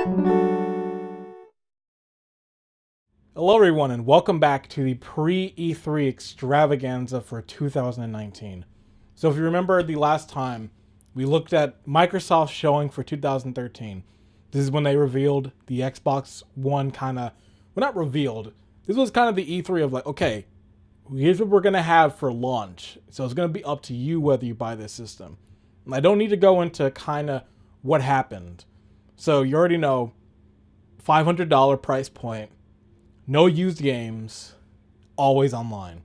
Hello everyone and welcome back to the pre-E3 extravaganza for 2019. So if you remember the last time, we looked at Microsoft showing for 2013. This is when they revealed the Xbox One well, not revealed. This was kind of the E3 of like, okay, here's what we're going to have for launch. So it's going to be up to you whether you buy this system. And I don't need to go into kind of what happened. So you already know, $500 price point. No used games, always online.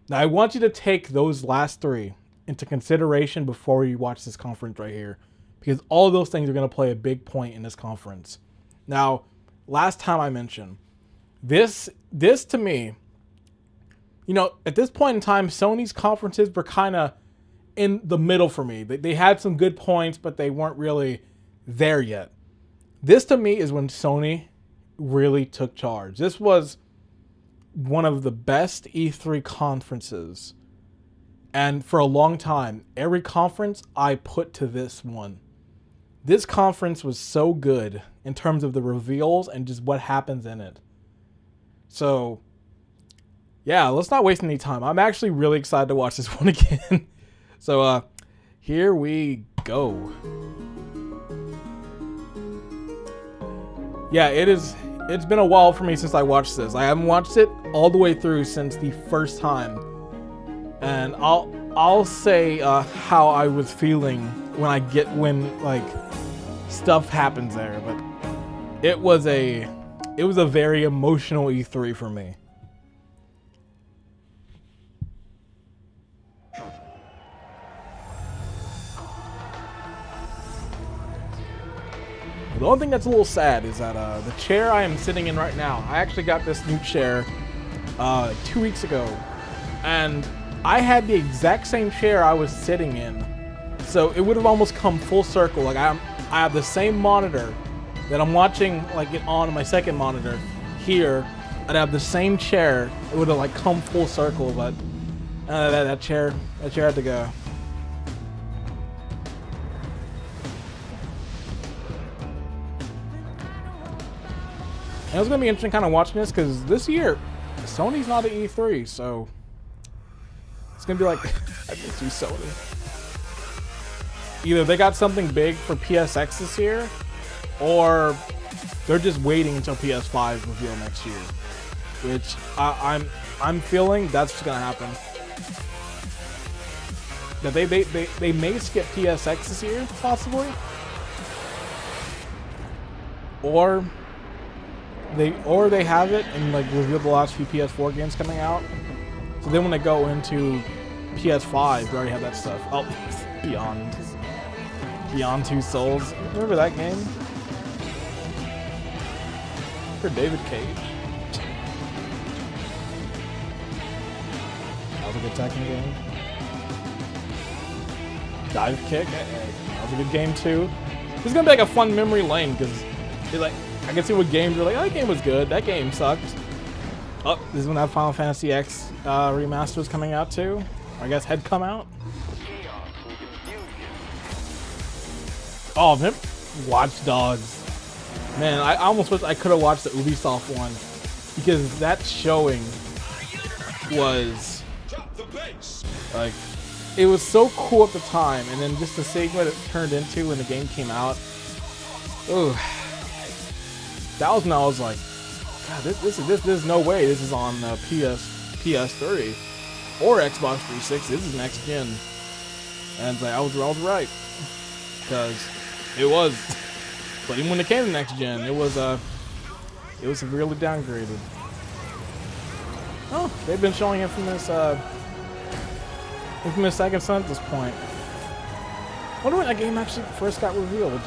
Now, I want you to take those last three into consideration before you watch this conference right here, because all of those things are going to play a big point in this conference. Now, last time I mentioned, this to me, you know, at this point in time, Sony's conferences were kind of in the middle for me. They had some good points, but they weren't really there yet. This to me is when Sony really took charge. This was one of the best E3 conferences, and for a long time, every conference I put to this one. This conference was so good in terms of the reveals and just what happens in it. So yeah, let's not waste any time. I'm actually really excited to watch this one again. So here we go. Yeah, it's been a while for me since I watched this. I haven't watched it all the way through since the first time. And I'll say how I was feeling when like stuff happens there, but it was a very emotional E3 for me. The only thing that's a little sad is that the chair I am sitting in right now, I actually got this new chair 2 weeks ago, and I had the exact same chair I was sitting in, so it would have almost come full circle. Like I have the same monitor that I'm watching like it on my second monitor here. I'd have the same chair. It would have like come full circle, but that chair had to go. And it's going to be interesting kind of watching this, because this year, Sony's not at E3, so it's going to be like, I miss you, Sony. Either they got something big for PSX this year, or they're just waiting until PS5 reveal next year, which I'm feeling that's what's going to happen. That they may skip PSX this year, possibly, or they have it and like reveal the last few PS4 games coming out. So then when they go into PS5, they already have that stuff. Oh, Beyond Two Souls. Remember that game? For David Cage. That was a good Tekken game. Dive Kick. That was a good game too. This is gonna be like a fun memory lane, because it's like, I can see what games are like, oh, that game was good, that game sucked. Oh, this is when that Final Fantasy X remaster is coming out too. Or I guess had come out. Oh, man. Watch Dogs. Man, I almost wish I could have watched the Ubisoft one, because that showing was like, it was so cool at the time, and then just to see what it turned into when the game came out. Ooh. That was when I was like, God, there's no way this is on PS3 or Xbox 360. This is next gen, and I was right, because it was. But even when it came to next gen, it was severely downgraded. Oh, they've been showing Infamous Second Son at this point. I wonder when that game actually first got revealed.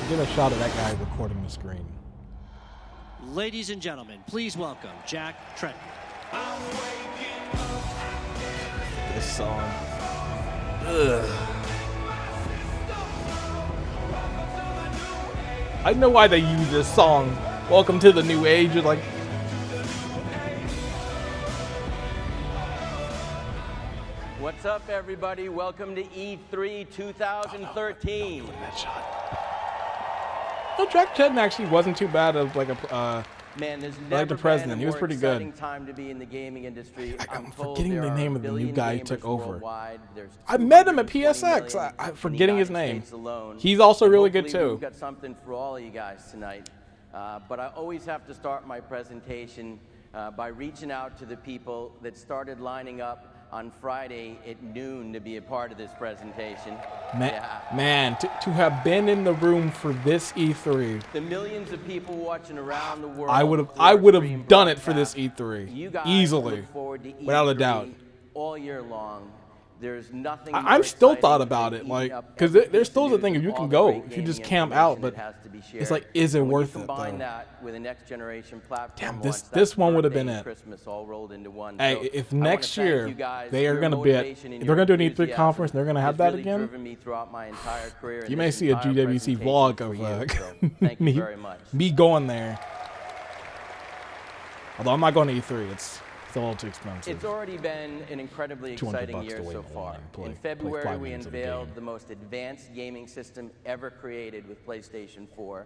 Get a shot of that guy recording the screen. Ladies and gentlemen, please welcome Jack Trenton. This song. Ugh. I know why they use this song. Welcome to the new age. Like, What's up, everybody? Welcome to E3 2013. That shot. No, Jack Chedden actually wasn't too bad of like a Man, there's like never the president. been a He was more pretty exciting good. time to be in the gaming industry. I'm told forgetting there the are name a of the new billion guy who gamers took over. worldwide. There's I met him at 220 PSX. million I'm in the forgetting his United name. States alone. He's also And really good hopefully too. We've got something for all of you guys tonight. But I always have to start my presentation by reaching out to the people that started lining up on Friday at noon to be a part of this presentation. Man, to have been in the room for this E3, The millions of people watching around the world. I would have stream done it for this broadcast. E3 You guys easily, look forward to without a E3 doubt. all year long. There's nothing. I'm more still exciting thought about than it, eating like, up because every there's piece still of the news thing if and you all can the go, great if you just gaming camp out, information but that has to be it's shared. like, is it And when worth you it combine though? that with a next generation platform Damn, launch, this that's one would have been birthday and it. Christmas all rolled into one. Hey, So if I wanna next thank year you guys. they are Your going to be at, motivation and if they're your going to do an E3 enthusiasm conference, they're going to have has that really again. driven me throughout my entire career, and You may this see a entire GWC presentation vlog is for of you. So thank you me, very much. me going there. Although I'm not going to E3, it's a little too expensive. It's already been an incredibly exciting $200 year to wait so in far. line and play In February, 5 we minutes of a unveiled game. the most advanced gaming system ever created with PlayStation 4.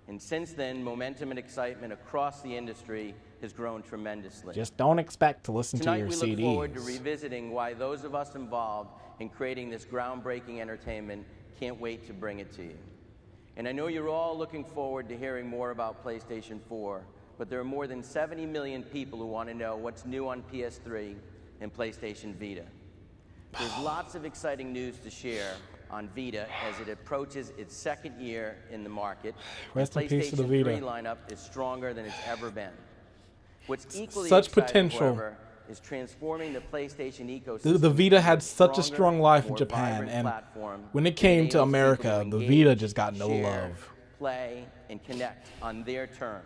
And since then, momentum and excitement across the industry has grown tremendously. Just don't expect to listen to Tonight, your we CDs. look forward to revisiting why those of us involved in creating this groundbreaking entertainment can't wait to bring it to you. And I know you're all looking forward to hearing more about PlayStation 4, but there are more than 70 million people who want to know what's new on PS3 and PlayStation Vita. There's lots of exciting news to share on Vita as it approaches its second year in the market. Rest The in peace to the PlayStation Vita. 3 lineup is stronger than it's ever been. What's equally Such exciting, potential. however, is transforming the PlayStation ecosystem. The Vita had into a such a stronger, strong life in more Japan, vibrant and platform when it that came to enables people America, to the engage, Vita just got no share, love. Play and connect on their terms.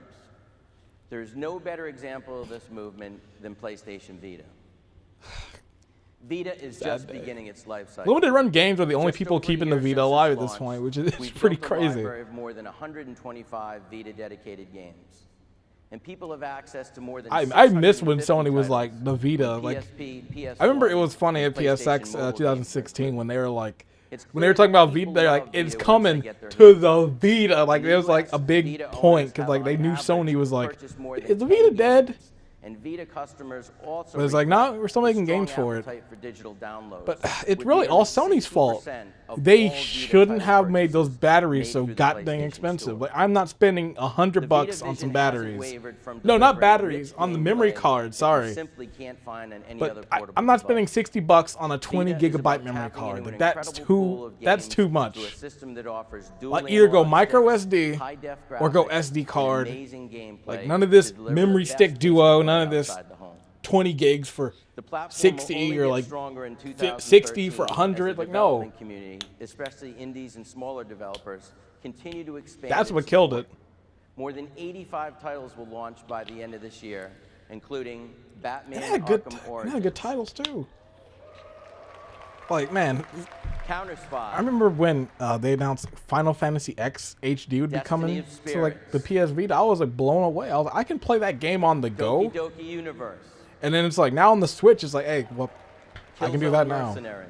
There's no better example of this movement than PlayStation Vita. Vita is just beginning its life cycle. Limited run games are the only Just people over a keeping the year Vita since alive its at this launch, point, which is we've pretty built a crazy. library of more than 125 Vita-dedicated games. And people have access to more than I miss when 650 Sony was titles like the Vita. with Like PSP, PS1, I remember it was funny at and PlayStation PSX mobile 2016 games. when they were like, It's when they were clear talking about that Vita, people they're like, love it's Vita once coming they get their to hands the Vita. Like In it the was like US, a big Vita point owners because have like they on knew average Sony was like, purchased more than is the 10 Vita dead? games. And Vita customers also But it's like, report no, we're still a making strong games for it. appetite for digital downloads, But it's with really all nearly Sony's fault. 60% of They all Vita shouldn't title have made those purchases batteries made so through the goddamn PlayStation expensive. Store. Like I'm not spending The $100 Vita on vision some hasn't batteries. wavered from No, not delivering batteries, rich on the gameplay memory card. that you Sorry. simply can't find on any But other portable I'm not device. spending $60 on a 20 Vita is about gigabyte memory tapping card. into Like an that's incredible pool of that's games too much. through a system that offers dual Like either go analog micro sticks, SD high-def or go graphics, SD and card. amazing gameplay Like none of this to deliver memory the stick best duo, gameplay none of this outside the home. 20 gigs for The platform 60 will only or get like stronger in 60 for 2013 100. as the Like no, development community, especially indies and smaller developers, continue to expand. that's its what killed support. it. More than 85 titles will launch by the end of this year, including Batman: It had good, Arkham it Origins, had good titles too. Like man, Counter Spy. I remember when they announced Final Fantasy X HD would be Destiny coming of to like the Spirits. PS Vita. I was like blown away. I was like, I can play that game on the go, Doki Doki Universe. and then it's like now on the Switch, it's like, hey, well, I can do Killzone that now. Mercenary,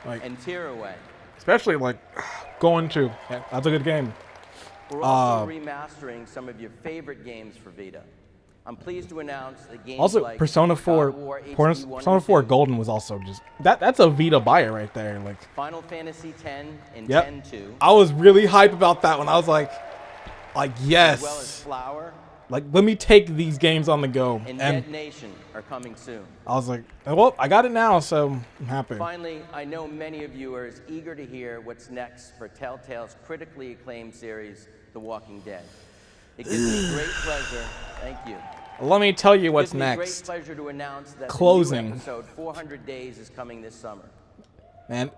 Like and Tearaway. especially like going to that's a good game. We're also remastering some of your favorite games for Vita. I'm pleased to announce that games Also, like Persona God 4, of War HD 1 Persona and 4 2, Golden was also just that's a Vita buyer right there. Like, Final Fantasy X and yep, X-2, I was really hype about that one. I was like as well as yes, Flower like let me take these games on the go. and And Dead Nation are coming soon. I was like, well, I got it now, so I'm happy. Finally, I know many of you are as eager to hear what's next for Telltale's critically acclaimed series, The Walking Dead. It gives me great pleasure. Thank you. Let me tell you what's It gives me great next. pleasure to announce that Closing. the new episode 400 Days is coming this summer. Man,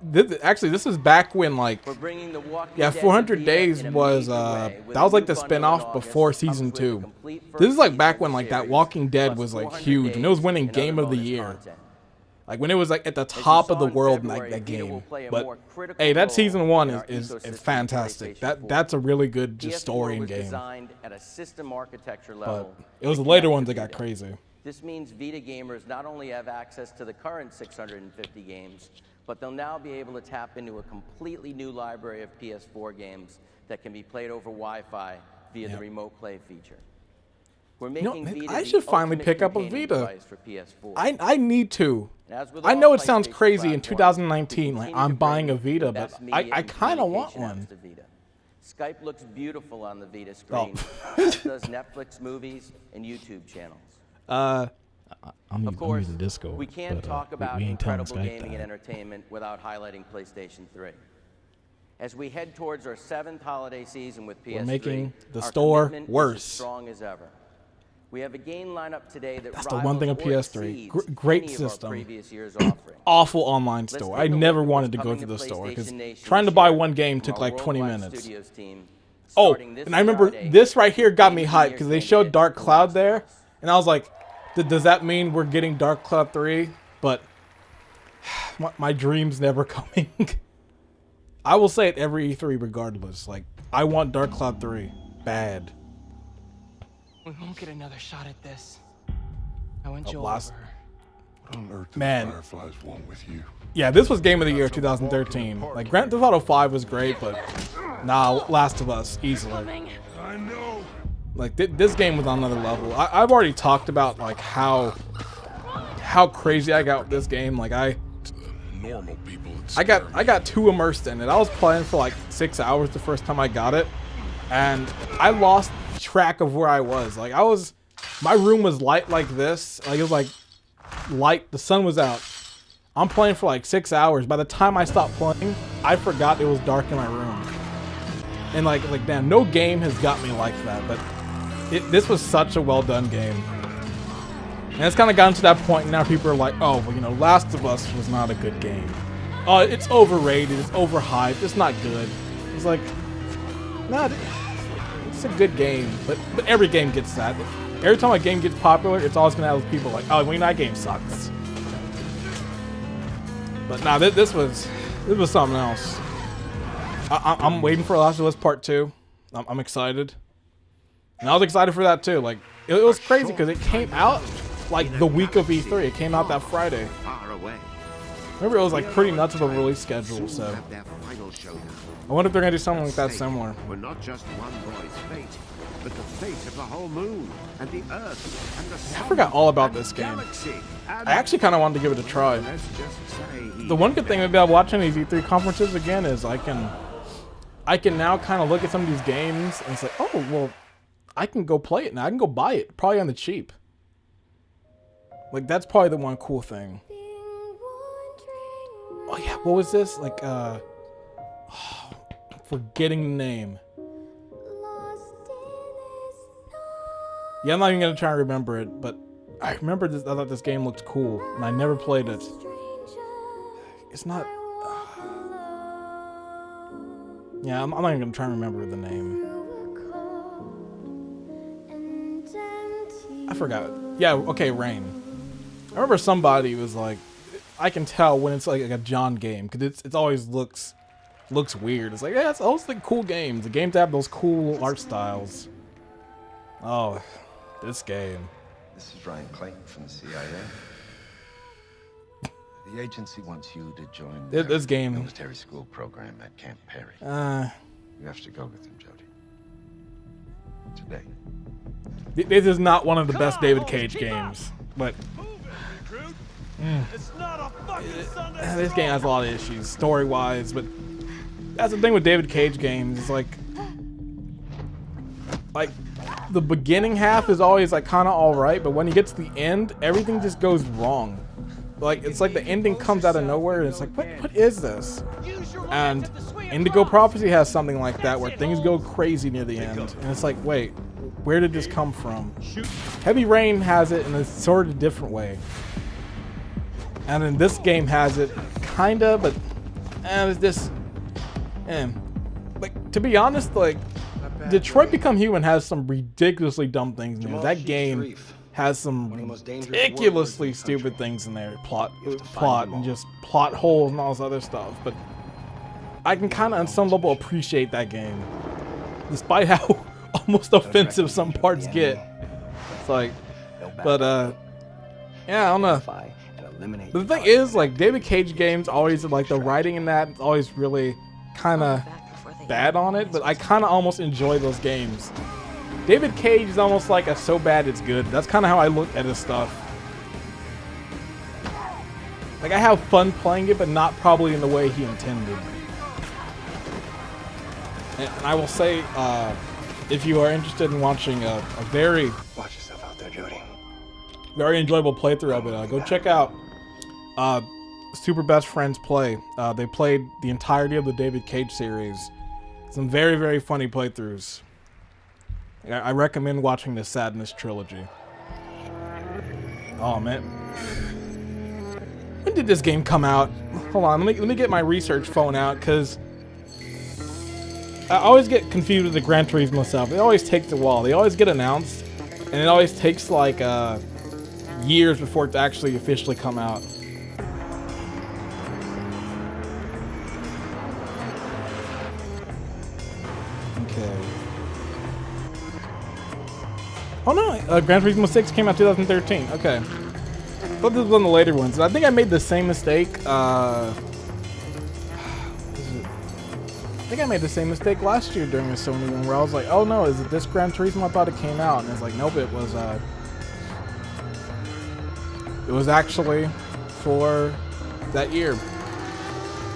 actually, this is back when like We're bringing The Walking yeah, Dead to 400 Vita Days in a was major way, with that a was like new the bundle in spin-off August before that comes season with the 2. complete This is first like season back of when the like that series, Walking Dead plus was like 400 huge, and it was days winning and other Game of the bonus Year. content. Like when it was like at the As you top saw of the in world in February, that Vita will game. play a But more critical hey, that role season 1 in our is ecosystem fantastic. for PlayStation 4. That's a really good just PS4 story and was game. designed at a system architecture But level it was the to later connect ones to that got Vita. crazy. This means Vita gamers not only have access to the current 650 games, but they'll now be able to tap into a completely new library of PS4 games that can be played over Wi-Fi via the remote play feature. We're making Vita I should finally pick up a Vita. For PS4. I need to. I know it sounds crazy in 2019, like I'm buying a Vita, but I kind of want one. Skype looks beautiful on the Vita screen, as does Netflix movies and YouTube channels. Of course, we can't talk about incredible gaming and entertainment without highlighting PlayStation 3. As we head towards our 7th holiday season with PS3, we're making the store worse. As strong as ever. We have a game lineup today that that's the one thing of PS3. Great system. Offering. Awful online store. I never wanted to go to the store because trying to buy one game took like 20 minutes. Oh, and I remember this right here got me hyped because they showed Dark Cloud there, and I was like, does that mean we're getting Dark Cloud 3? But my dream's never coming. I will say it every E3 regardless. Like, I want Dark Cloud 3 bad. We won't get another shot at this. I went you last... over. What on earth Man. the Fireflies want with you? Yeah, this was Game of the Year 2013. Like, Grand Theft Auto 5 was great, but nah, Last of Us, easily. I know. Like, this game was on another level. I've already talked about, like, how crazy I got with this game. Like, Normal people. I got too immersed in it. I was playing for like 6 hours the first time I got it, and I lost track of where I was. Like, my room was light like this. Like, it was like light. The sun was out. I'm playing for like 6 hours. By the time I stopped playing, I forgot it was dark in my room. And like damn, no game has got me like that. But this was such a well done game. And it's kind of gotten to that point now. People are like, oh, well, you know, Last of Us was not a good game. Oh, it's overrated. It's overhyped. It's not good. It's like, nah, it's a good game. But every game gets that. Every time a game gets popular, it's always gonna have people like, oh, well, that game sucks. But nah, this was something else. I'm waiting for Last of Us Part 2. I'm excited. And I was excited for that too. Like, it was crazy because it came out like the week of E3. It came out that Friday. Remember, it was like pretty nuts of a release schedule, so I wonder if they're gonna do something like that similar. We're not just one boy's fate, but the fate of the whole moon and the earth and the sun. I forgot all about this game. I actually kind of wanted to give it a try. The one good thing about watching these E3 conferences again is I can now kind of look at some of these games and say, oh, well, I can go play it now. I can go buy it, probably on the cheap. Like, that's probably the one cool thing. Oh yeah, what was this? Like, forgetting the name. Yeah, I'm not even gonna try and remember it, but I remember this. I thought this game looked cool, and I never played it. It's not. Yeah, I'm not even gonna try and remember the name. I forgot. Yeah, okay, Rain. I remember somebody was like, I can tell when it's like a John game because it's always looks weird. It's like, yeah, it's always like cool games. The games have those cool art styles. Oh, this game. This is Ryan Clayton from the CIA. The agency wants you to join this game military school program at Camp Perry. You have to go with him, Jody. Today. This is not one of the best David Cage games, but this game has a lot of issues story-wise. But that's the thing with David Cage games. It's like the beginning half is always like kind of all right, but when you get to the end, everything just goes wrong. Like, it's like the ending comes out of nowhere, and it's like, what is this? And Indigo Prophecy has something like that, where things go crazy near the end, and it's like, wait, where did this come from? Heavy Rain has it in a sort of different way, and then this game has it, kinda, but it's just, like, to be honest, like, Detroit Become Human has some ridiculously dumb things in there. That game has some ridiculously stupid things in there, plot and just plot holes and all this other stuff, but I can kind of on some level appreciate that game, despite how almost offensive some parts get. It's like, but Yeah, I don't know. But the thing is, like, David Cage games always, like, the writing in that is always really kind of bad on it, but I kind of almost enjoy those games. David Cage is almost like a so bad it's good. That's kind of how I look at his stuff. Like, I have fun playing it, but not probably in the way he intended. And I will say, if you are interested in watching a very... Watch yourself out there, Jody. Very enjoyable playthrough of it, go check out Super Best Friends Play. They played the entirety of the David Cage series. Some very, very funny playthroughs. I recommend watching the Sadness trilogy. Oh, man. When did this game come out? Hold on, let me get my research phone out, because I always get confused with the Gran Turismo stuff. It always takes a while. They always get announced, and it always takes like years before it actually officially come out. Okay. Oh no, Gran Turismo 6 came out 2013. Okay. I thought this was one of the later ones. I think I made the same mistake. I think I made the same mistake last year during the Sony one, where I was like, oh no, is it this Gran Turismo? I thought it came out. And it's like, nope, it was actually for that year.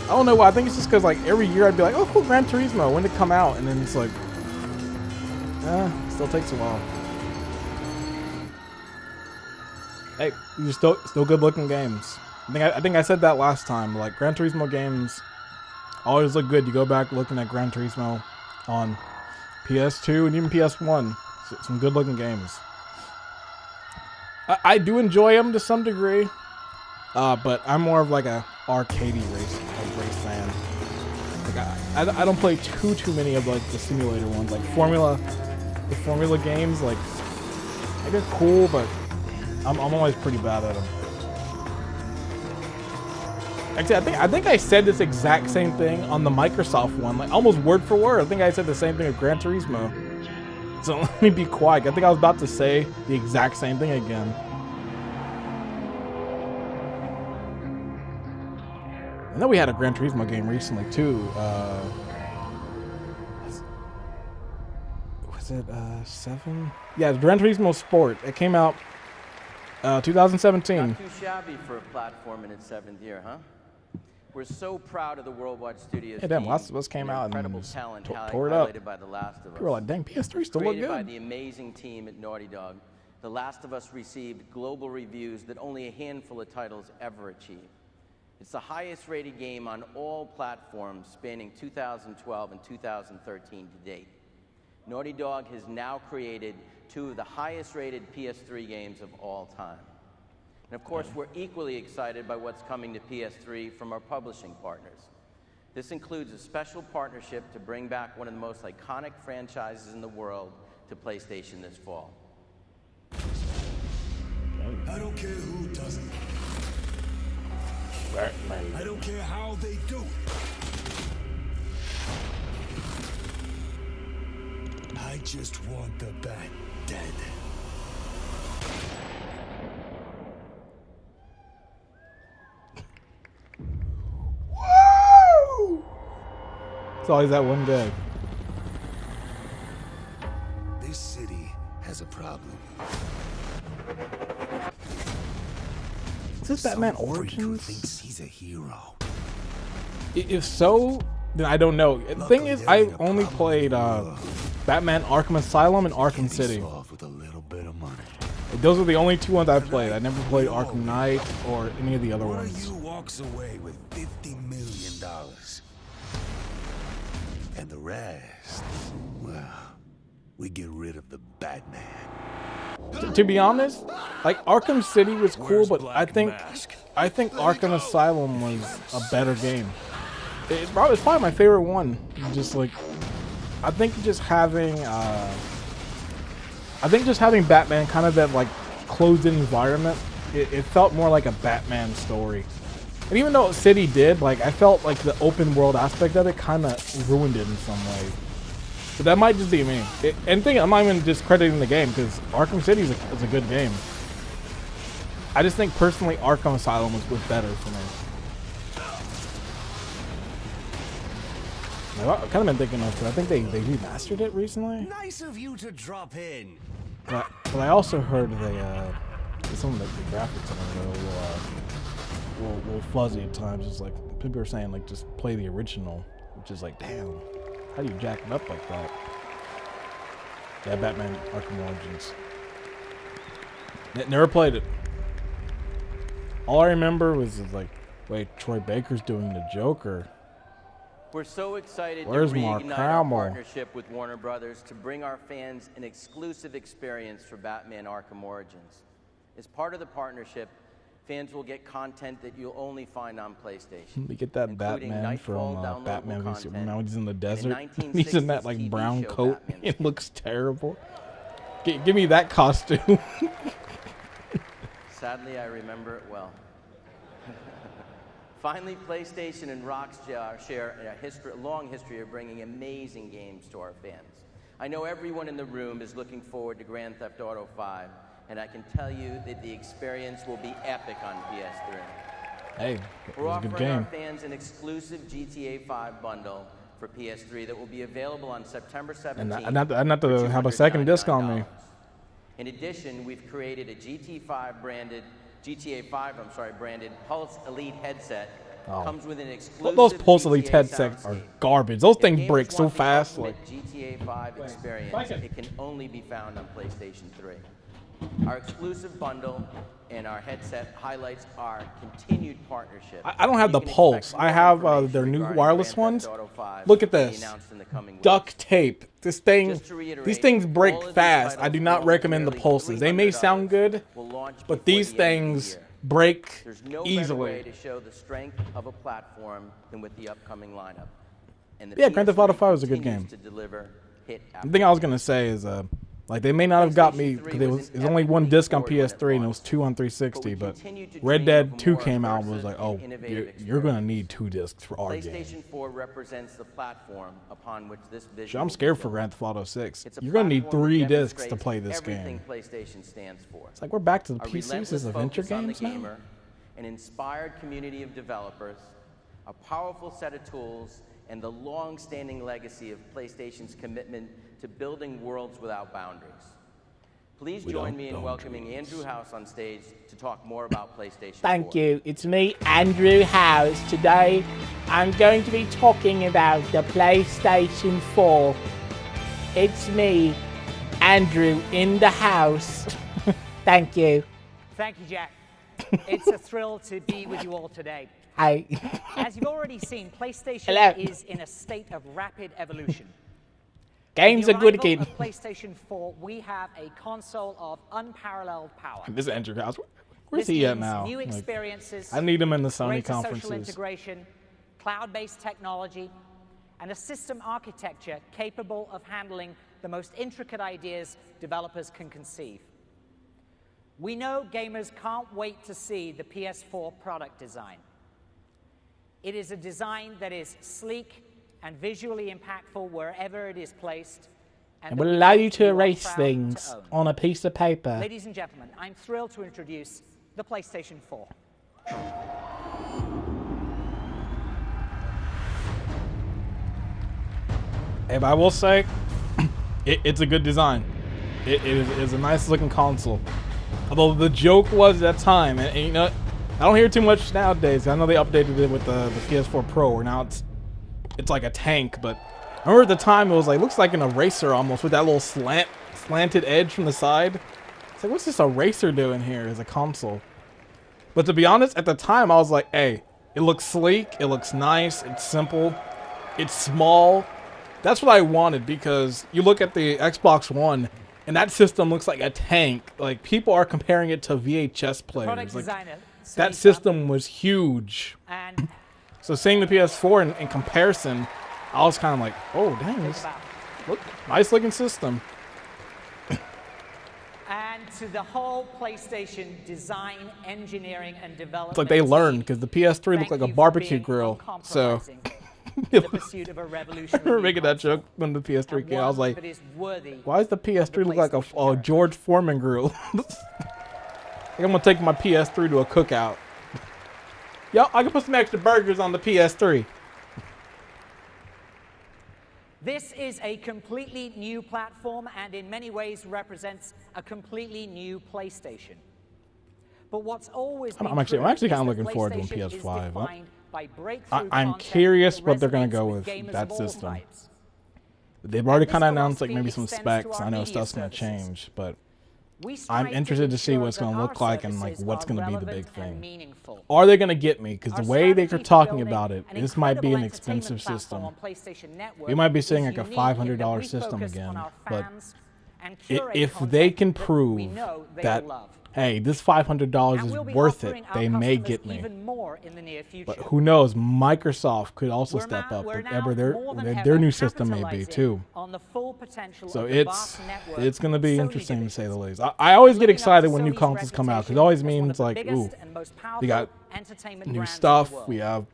I don't know why. I think it's just because, like, every year I'd be like, oh cool, Gran Turismo, when did it come out? And then it's like, it still takes a while. Hey, these are still good looking games. I think I said that last time. Like, Gran Turismo games always look good. You go back looking at Gran Turismo on PS2 and even PS1. Some good looking games. I do enjoy them to some degree, but I'm more of like a arcadey race fan. Like I don't play too many of like the simulator ones, like the Formula games. Like, they're cool, but I'm always pretty bad at them. Actually, I think I said this exact same thing on the Microsoft one, like almost word for word. I think I said the same thing with Gran Turismo. So let me be quiet. I think I was about to say the exact same thing again. I know we had a Gran Turismo game recently too. Was it 7? Yeah, Gran Turismo Sport. It came out 2017. Not too shabby for a platform in its 7th year, huh? We're so proud of the Worldwide Studios. Hey, damn, team. Last of Us came out incredible and talent tore it up. highlighted by The Last of Us. People were like, dang, PS3 still look Created by good. the amazing team at Naughty Dog, The Last of Us received global reviews that only a handful of titles ever achieve. It's the highest rated game on all platforms spanning 2012 and 2013 to date. Naughty Dog has now created 2 of the highest rated PS3 games of all time. And of course, we're equally excited by what's coming to PS3 from our publishing partners. This includes a special partnership to bring back one of the most iconic franchises in the world to PlayStation this fall. I don't care who does it. I don't care how they do it. I just want the Bat dead. It's always that one guy. This city has a problem. Is this Batman Some freak who Origins? thinks he's a hero. If so, then I don't know. The thing is, I only played Batman Arkham Asylum and Arkham City. Solved with a little bit of money. Those are the only 2 ones I played. I never played Arkham Knight or any of the other One ones. of you walks away with $50 million. And the rest, well, we get rid of the Batman. To be honest, like, Arkham City was cool, but I think Arkham Asylum was a better game. It's probably my favorite one. Just like, I think just having Batman kind of that like closed-in environment, it felt more like a Batman story. And even though City did, like, I felt like the open world aspect of it kind of ruined it in some way. But that might just be me. And I'm not even discrediting the game, because Arkham City is a good game. I just think personally Arkham Asylum was better for me. I've kind of been thinking of it. I think they remastered it recently. Nice of you to drop in. But I also heard some of the graphics in it are a little fuzzy at times. It's like people are saying like just play the original, which is like, damn, how do you jack it up like that? Yeah, Batman Arkham Origins. Never played it. All I remember was like, wait, Troy Baker's doing the Joker. We're so excited Where's to Mark reignite our Hamill? partnership with Warner Brothers to bring our fans an exclusive experience for Batman Arkham Origins. As part of the partnership, fans will get content that you'll only find on PlayStation. We get that including Batman Nightfall from downloadable Batman v content Superman when he's in the and a desert. He's in that 1960s like TV brown show coat. Batman's It King. looks terrible. Give me that costume. Sadly, I remember it well. Finally, PlayStation and Rockstar share a long history of bringing amazing games to our fans. I know everyone in the room is looking forward to Grand Theft Auto 5, and I can tell you that the experience will be epic on PS3. Hey, it We're was a good offering our game. fans an exclusive GTA 5 bundle for PS3 that will be available on September 17th. And not to have a second disc on me. In addition, we've created a GTA 5 branded Pulse Elite headset. Oh. Comes with an exclusive Those Pulse Elite GTA headsets are soundscape. garbage. Those If things gamers break so want the fast. ultimate Like, GTA 5 experience, it can only be found on PlayStation 3. Our exclusive bundle and our headset highlights our continued partnership. I don't have You the can Pulse. expect I more have information their new regarding wireless Grand Theft ones. Auto 5 Look at to be this. announced in the coming weeks. duct tape. This thing, Just to reiterate, these things break all of these fast. I titles do not along recommend the nearly Pulses. They may 300 sound good, will launch but before these the end of the things year. break There's no better way easily. to show the strength of a platform than with the upcoming lineup. And the Yeah, Grand Theft Auto PS3 5 was a good continues game. to deliver hit The after thing I was gonna say is, like they may not have got me PlayStation 3 because was it was only one epically disc on forward when it PS3 and it was launched. 2 on 360. But we But continue to Red dream Dead of a 2 more came out and was immersive like, oh, and innovative you're gonna experience. need 2 discs for our game. PlayStation 4 represents the platform upon which this vision. Shit, I'm will scared be for built. Grand Theft Auto 6. It's a You're gonna need platform that 3 discs to demonstrates play this everything game. PlayStation stands for. It's like we're back to the A PC. This relentless is adventure focus on the games now. gamer, an inspired community of developers, a powerful set of tools, and the long-standing legacy of PlayStation's commitment to building worlds without boundaries. Please join me in welcoming Andrew House on stage to talk more about PlayStation 4. Thank you. It's me, Andrew House. Today, I'm going to be talking about the PlayStation 4. It's me, Andrew, in the house. Thank you. Thank you, Jack. It's a thrill to be with you all today. Hi. As you've already seen, PlayStation Hello. is in a state of rapid evolution. Games With are the good arrival again. of PlayStation 4, we have a console of unparalleled power. This is Andrew House. Where's This he at means now? New Like, experiences, I need him in the Sony greater social conferences. integration, cloud-based technology, and a system architecture capable of handling the most intricate ideas developers can conceive. We know gamers can't wait to see the PS4 product design. It is a design that is sleek and visually impactful wherever it is placed. It that will we allow hope you to are erase proud things to own. on a piece of paper. Ladies and gentlemen, I'm thrilled to introduce the PlayStation 4. Hey, but I will say, it's a good design. It is a nice looking console. Although the joke was at that time, and you know, I don't hear too much nowadays. I know they updated it with the PS4 Pro, where now it's like a tank. But I remember at the time it was like, looks like an eraser almost with that little slanted edge from the side. It's like, what's this eraser doing here as a console? But to be honest, at the time I was like, hey, it looks sleek, it looks nice, it's simple, it's small. That's what I wanted, because you look at the Xbox One, and that system looks like a tank. Like, people are comparing it to VHS players. Product Like, designer, that Sony system was huge. and So seeing the PS4 in comparison, I was kind of like, oh, dang, think this about look, nice looking system. and to the whole PlayStation design, engineering, and development. It's like they learned, team, because the PS3 looked thank like a you for barbecue being grill. So uncompromising in the pursuit of a I revolutionary remember new making that console, joke when the PS3 and came. I was one like, that is worthy why does the PS3 look like a PlayStation heritage. George Foreman grill? I'm gonna take my PS3 to a cookout. Yo, I can put some extra burgers on the PS3. This is a completely new platform and in many ways represents a completely new PlayStation. But what's always I'm actually kind of looking forward to a PS5. I'm curious what they're gonna go with that system. They've already kind of announced like maybe some specs. I know stuff's gonna change, but I'm interested to see what it's gonna look like and like what's gonna be the big thing. Are they gonna get me? Because the way they're talking about it, this might be an expensive system. We might be seeing like a $500 system again. But if they can prove that, hey, this $500 is worth it, they may get me. But who knows? Microsoft could also step up. Whatever their new system may be too. So it's going to be interesting to say the least. I always get excited when new consoles come out because it always means like, ooh, we got new stuff. We have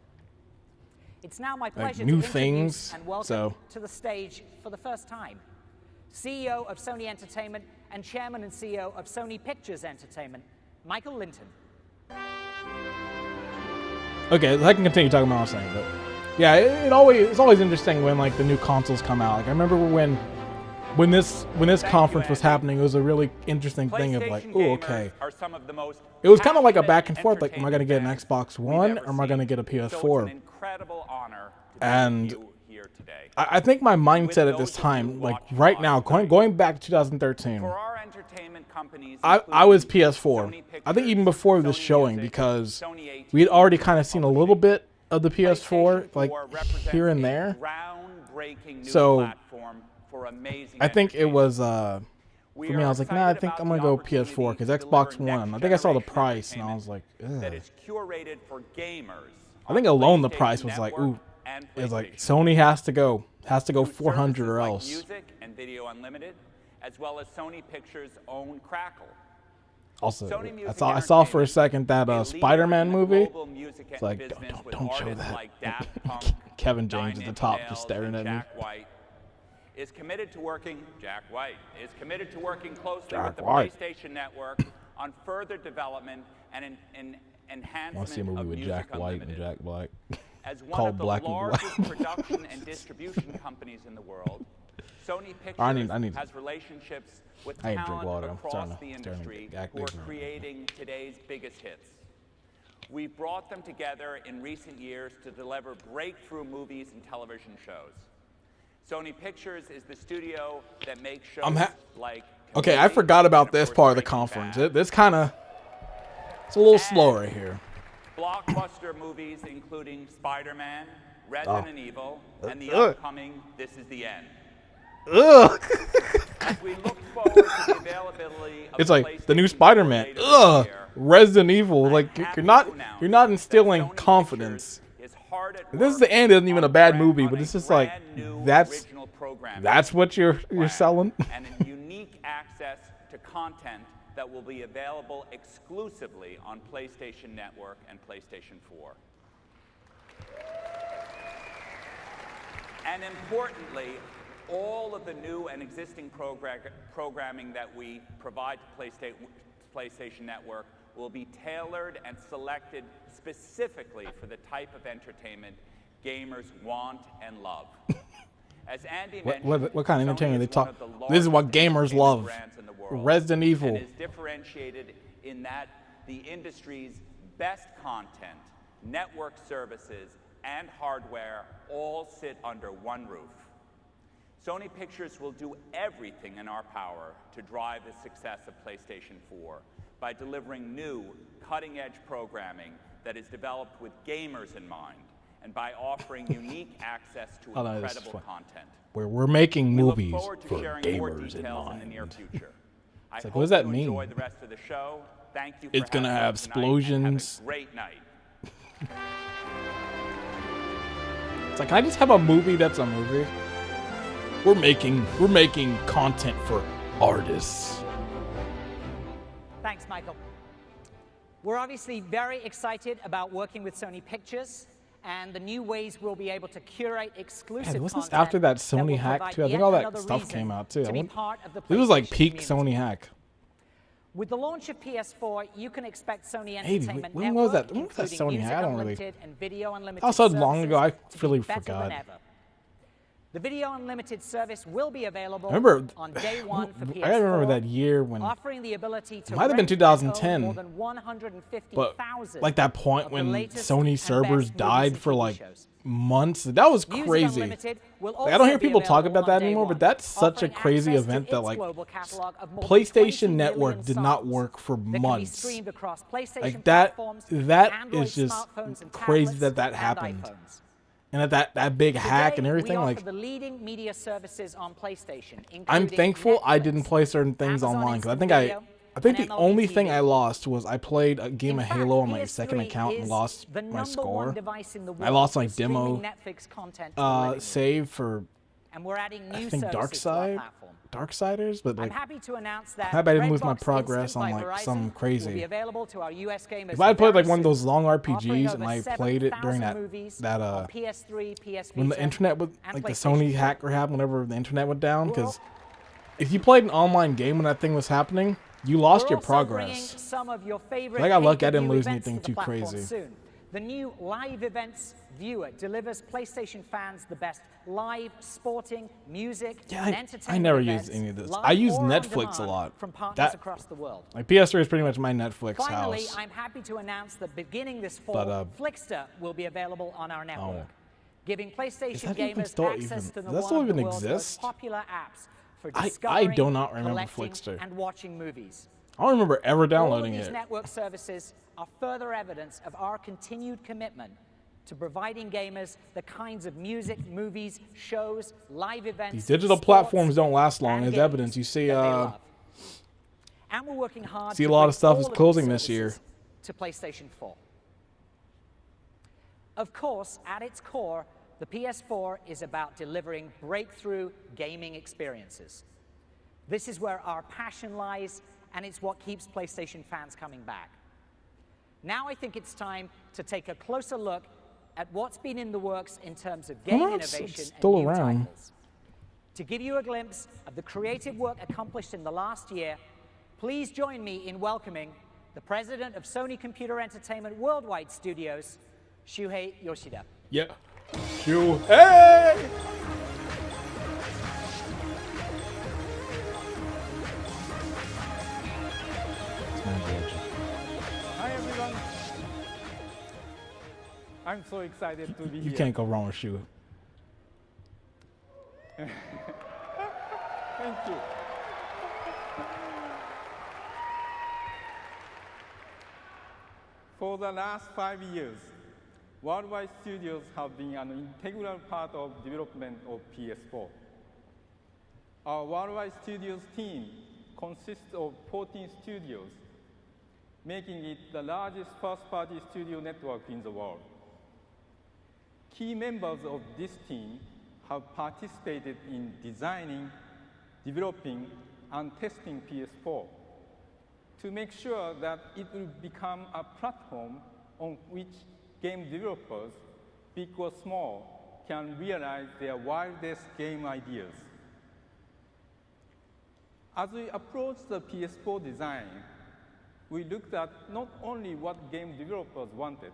like new things. So to the stage for the first time, CEO of Sony Entertainment and Chairman and CEO of Sony Pictures Entertainment, Michael Linton. Okay, I can continue talking about what I was saying, but yeah, it's always interesting when like the new consoles come out. Like I remember when this conference was happening, it was a really interesting thing of like, oh, okay. It was kind of like a back and forth. Like, am I going to get an Xbox One or am I going to get a PS4? And I think my mindset at this time, like right now, going back to 2013, I was PS4. I think even before this showing, because we had already kind of seen a little bit of the PS4, like here and there. So I think it was, for me, I was like, nah, I think I'm going to go PS4 because Xbox One, I think I saw the price and I was like, ugh. I think alone the price was like, ooh, it was like Sony has to go 400 or else. Music and Video Unlimited, as well as Sony Pictures' own Crackle. Also, I saw for a second that Spider-Man movie. It's like, don't show that. Kevin James at the top just staring at me. Jack White is committed to working closely with the PlayStation Network on further development and enhancement. I want to see a movie with Jack White and Jack Black. As one of the largest production and distribution companies in the world, Sony Pictures has relationships with talent across the industry who are creating today's biggest hits. We've brought them together in recent years to deliver breakthrough movies and television shows. Sony Pictures is the studio that makes shows like... Okay, I forgot about this part of the conference. It's a little slow right here. Blockbuster movies including Spider-Man, Resident Evil, and the upcoming This Is the End. As we look forward to the availability of it's like the new Spider-Man. Resident Evil. Like you're not instilling confidence. This is the End isn't even a bad movie, but it's just like that's what you're selling. And unique access to content that will be available exclusively on PlayStation Network and PlayStation 4. And importantly, all of the new and existing programming that we provide to PlayStation Network will be tailored and selected specifically for the type of entertainment gamers want and love. As Andy mentioned, what kind of entertainment they talk? This is what gamers love. Resident Evil. And is differentiated in that the industry's best content, network services, and hardware all sit under one roof. Sony Pictures will do everything in our power to drive the success of PlayStation 4 by delivering new, cutting-edge programming that is developed with gamers in mind, and by offering unique access to incredible content. We're making movies for gamers in mind. mind. In the near future. It's like, what does that mean? Enjoy the rest of the show. Thank you. It's gonna have explosions. Have a great night. It's like, can I just have a movie that's a movie? We're making content for artists. Thanks, Michael. We're obviously very excited about working with Sony Pictures and the new ways we'll be able to curate exclusive content. Wasn't this after that Sony hack too? I think all that stuff came out too. It was like peak Sony hack. With the launch of PS4, you can expect Sony Hey, Entertainment when was Network, that? When was that including Sony? Music I don't really. Unlimited and Video Unlimited That was so long ago. I services to really be better forgot. than ever. The Video Unlimited service will be available on day one for PS4. I remember that year when offering the ability to it might have been rent and 2010, own more than 150,000 but like that point of the when latest Sony and servers best died movies for and TV like shows. months. That was Music crazy. Unlimited will Like, I don't also hear be people talk available about that on day anymore, one, but that's such a offering crazy access to event that its like global catalog of more than 20 PlayStation million Network did not songs work for that can be months. streamed across PlayStation Like that platforms, that Android is just smartphones and crazy tablets, that and happened. iPhones. And that big hack and Today, everything, we like offer the leading media services on PlayStation, I'm including thankful I Netflix, didn't play certain things Amazon online because Instant I Video, think and the MLB only thing TV. I lost was I played a game In of fact, Halo on my PS3 second account and is lost the my number score. one device in the I lost my world for streaming demo Netflix content to the living room. save for And we're adding new I think services to our platform. Darksiders, but I'm like happy to announce that I bet I didn't lose my Redbox progress Instant on by like Verizon some will be crazy. available to our US gamers If I had played like very one of those soon, long offering RPGs and over I played it during 7,000 movies that on PS3, PS when the Vita, internet was and like the PlayStation Sony 4. hacker happened whenever the internet went down, because if you played an online game when that thing was happening, you lost We're your also bringing progress. some of your favorite I got lucky I didn't pay-per-view lose events anything to the too platform crazy. Soon. The new Live Events Viewer delivers PlayStation fans the best live sporting, music, and entertainment I never events, use any of this. live I use or on Netflix a demand lot. from partners That across the world. like PS3 is pretty much my Netflix Finally, house. I'm happy to announce that beginning this fall, But, Flickster will be available on our network, giving Is PlayStation that even gamers still access to even- the does that one still of the even world's exist? most popular apps for I discovering, do not remember collecting, Flickster. and watching movies. I don't remember ever downloading All of these it. network services are further evidence of our continued commitment to providing gamers the kinds of music, movies, shows, live events. These digital sports, platforms don't last long. and As games evidence, you see that they love. And we're working hard see to a lot bring of stuff all is of these closing this year. services to PlayStation 4. Of course, at its core, the PS4 is about delivering breakthrough gaming experiences. This is where our passion lies, and it's what keeps PlayStation fans coming back. Now I think it's time to take a closer look at what's been in the works in terms of game it's innovation still and new around. titles. To give you a glimpse of the creative work accomplished in the last year, please join me in welcoming the president of Sony Computer Entertainment Worldwide Studios, Shuhei Yoshida. Yeah. Hey! Hi everyone. I'm so excited to be You here. can't go wrong with Shu. Thank you. For the last 5 years, Worldwide Studios have been an integral part of development of PS4. Our Worldwide Studios team consists of 14 studios, making it the largest first-party studio network in the world. Key members of this team have participated in designing, developing, and testing PS4 to make sure that it will become a platform on which game developers, big or small, can realize their wildest game ideas. As we approached the PS4 design, we looked at not only what game developers wanted,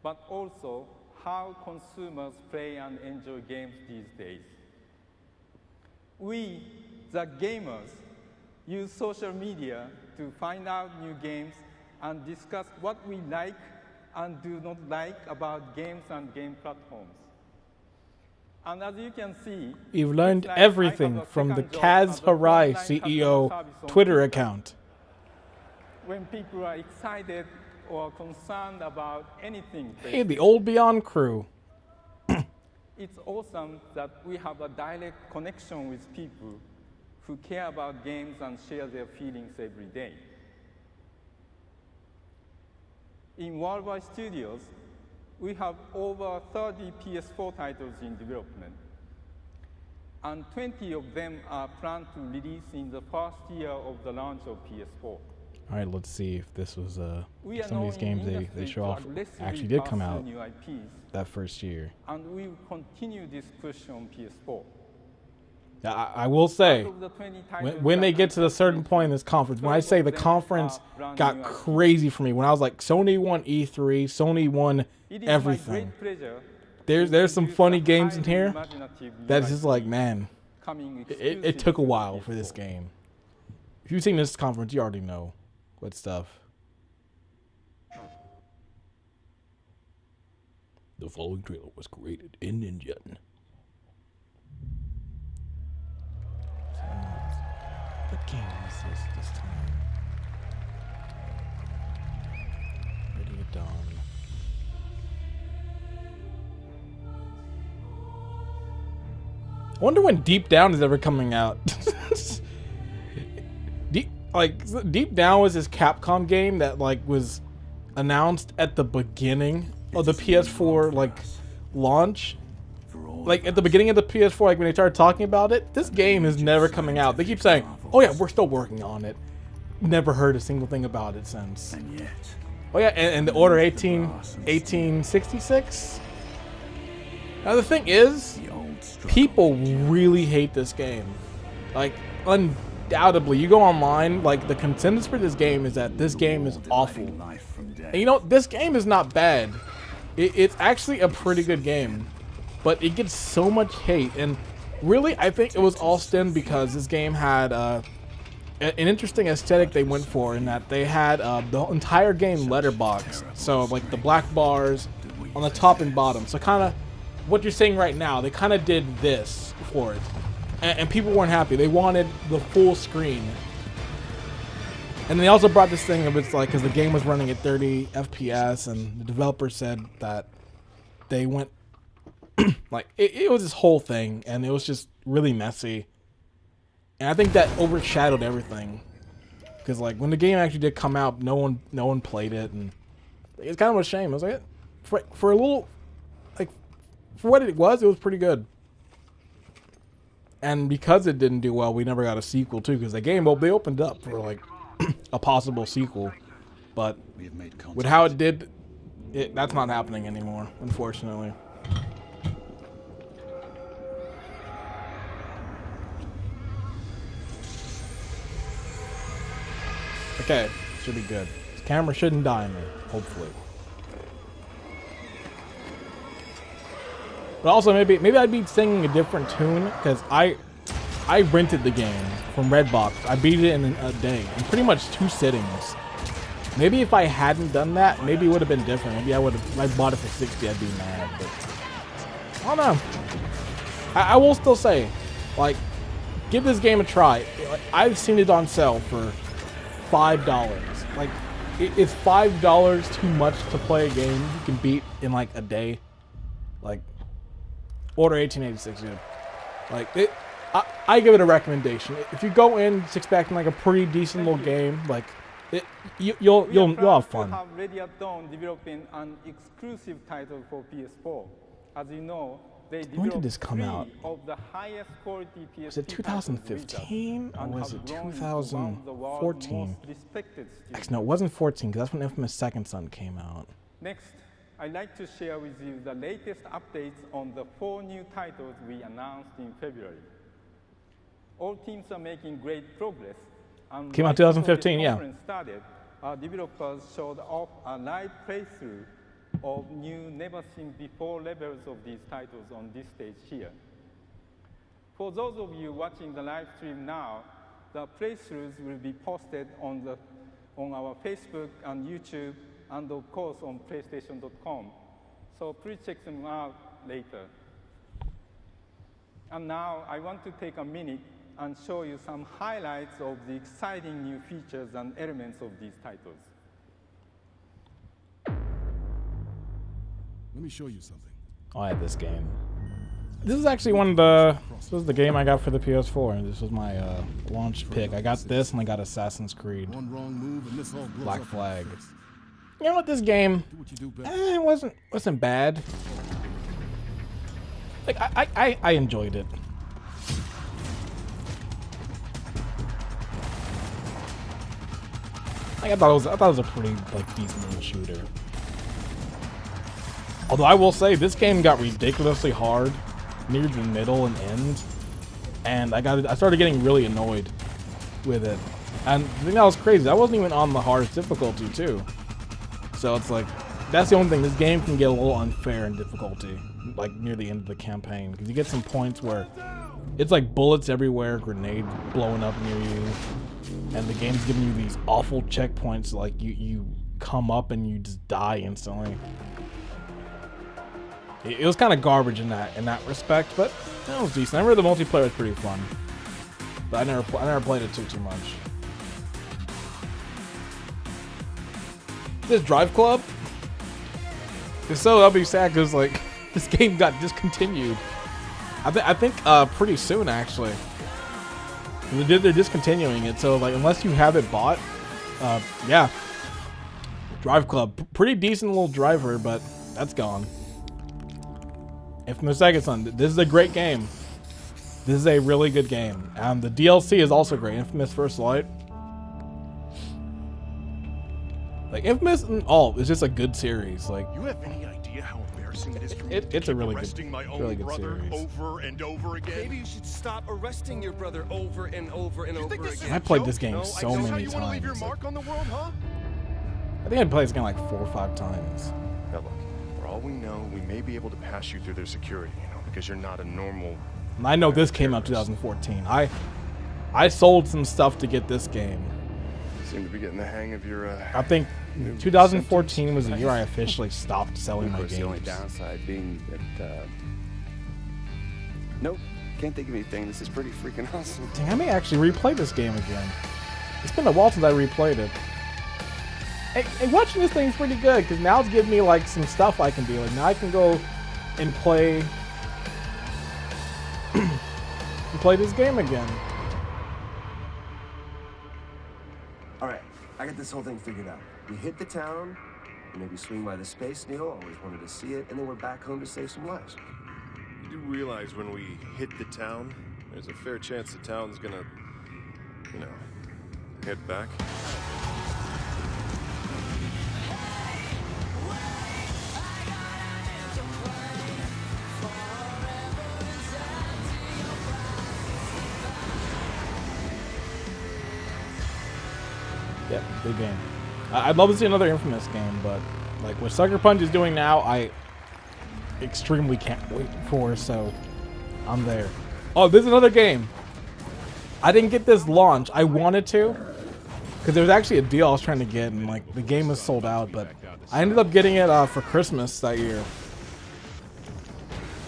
but also how consumers play and enjoy games these days. We, the gamers, use social media to find out new games and discuss what we like and do not like about games and game platforms. And as you can see, We've learned it's like everything I have a from the second job Kaz as a Harai frontline CEO customer service on Twitter account. when people are excited or concerned about anything. Hey, the old Beyond crew. It's awesome that we have a direct connection with people who care about games and share their feelings every day. In Worldwide Studios, we have over 30 PS4 titles in development, and 20 of them are planned to release in the first year of the launch of PS4. All right, let's see if this was We are some of these now in games the they industry show to off aggressively actually did come pursue out new IPs, that first year. and we will continue this push on PS4. I will say, when they get to a certain point in this conference, when I say the conference got crazy for me, when I was like, Sony won E3, Sony won everything. There's some funny games in here that's just like, man, it took a while for this game. If you've seen this conference, you already know what stuff. The following trailer was created in InGen. What game is this time? Ready at Dawn. I wonder when Deep Down is ever coming out. Deep Down was this Capcom game that like was announced at the beginning of the PS4 like launch. Like at the beginning of the PS4, like when they started talking about it, this game is never coming out. They keep saying, "Oh yeah, we're still working on it." Never heard a single thing about it since. Oh yeah, and the Order 1866. Now the thing is, people really hate this game. Like undoubtedly, you go online, like the consensus for this game is that this game is awful. And you know, this game is not bad. It's actually a pretty good game. But it gets so much hate, and really I think it was all stemmed because this game had an interesting aesthetic they went for, in that they had the entire game letterbox, so like the black bars on the top and bottom. So kind of what you're seeing right now, they kind of did this for it, and people weren't happy. They wanted the full screen. And they also brought this thing of, it's like, because the game was running at 30 FPS, and the developer said that they went like it was this whole thing, and it was just really messy, and I think that overshadowed everything, because like when the game actually did come out, no one played it, and it's kind of a shame. I was like, for a little, like, for what it was pretty good. And because it didn't do well, we never got a sequel too, because the game, well, they opened up for like a possible sequel, but with how it did, that's not happening anymore, unfortunately. Okay, should be good. This camera shouldn't die on me, hopefully. But also maybe I'd be singing a different tune, because I rented the game from Redbox. I beat it in a day, in pretty much 2 sittings. Maybe if I hadn't done that, maybe it would have been different. Maybe if I bought it for 60, I'd be mad. But I don't know. I will still say, like, give this game a try. I've seen it on sale for $5. Like, is $5 too much to play a game you can beat in like a day? Like, Order 1886, dude. Like, I give it a recommendation. If you go in just expecting like a pretty decent little game, like you'll have fun. We have Ready at Dawn developing an exclusive title for PS4. As you know, they when did this come out? Of the highest quality PS2 was it 2015 or was it 2014? Actually, no, it wasn't 14, because that's when Infamous Second Son came out. Next, I'd like to share with you the latest updates on the 4 new titles we announced in February. All teams are making great progress. And came out 2015, yeah. Started, our developers showed off a live playthrough of new never-seen-before levels of these titles on this stage here. For those of you watching the live stream now, the playthroughs will be posted on our Facebook and YouTube, and of course on PlayStation.com. So please check them out later. And now I want to take a minute and show you some highlights of the exciting new features and elements of these titles. Let me show you something. Oh, I had this game. This is actually this was the game I got for the PS4. This was my launch pick. I got this and I got Assassin's Creed Black Flag. You know what, this game, it wasn't bad. Like, I enjoyed it. Like, I thought it was a pretty, like, decent little shooter. Although I will say, this game got ridiculously hard near the middle and end. and I started getting really annoyed with it. And the thing that was crazy, I wasn't even on the hardest difficulty too. So it's like, that's the only thing. This game can get a little unfair in difficulty, like near the end of the campaign, because you get some points where it's like bullets everywhere, grenades blowing up near you, and the game's giving you these awful checkpoints. Like you come up and you just die instantly. It was kind of garbage in that respect, but it was decent. I remember the multiplayer was pretty fun, but I never played it too much. This Drive Club? If so, that'll be sad because like this game got discontinued. I think pretty soon actually. They're discontinuing it, so like unless you have it bought, yeah. Drive Club, pretty decent little driver, but that's gone. Infamous Second Son, this is a great game. This is a really good game, and the DLC is also great. Infamous First Light. Like Infamous and all, it's just a good series. Like you have any idea how embarrassing it is for me it's a really good series. Over and over again. Maybe you should stop arresting your brother over and over and over again. I played this game so many times. Leave your mark on the world, huh? I think I played this game like 4 or 5 times. Now look, for all we know, we may be able to pass you through their security, you know, because you're not a normal. And I know this came out 2014. I sold some stuff to get this game. Seem to be getting the hang of your. I think 2014 was the year I officially stopped selling my games. The only downside being that. Nope, can't think of anything. This is pretty freaking awesome. Dang, I may actually replay this game again. It's been a while since I replayed it. Hey, watching this thing's pretty good because now it's giving me like some stuff I can do. Like now I can go and play this game again. All right, I got this whole thing figured out. We hit the town, maybe swing by the Space Needle. Always wanted to see it, and then we're back home to save some lives. You do realize when we hit the town, there's a fair chance the town's gonna, you know, head back. Yeah, good game. I'd love to see another Infamous game, but like what Sucker Punch is doing now, I extremely can't wait for, so I'm there. Oh, there's another game. I didn't get this launch. I wanted to, because there was actually a deal I was trying to get, and like the game was sold out, but I ended up getting it for Christmas that year.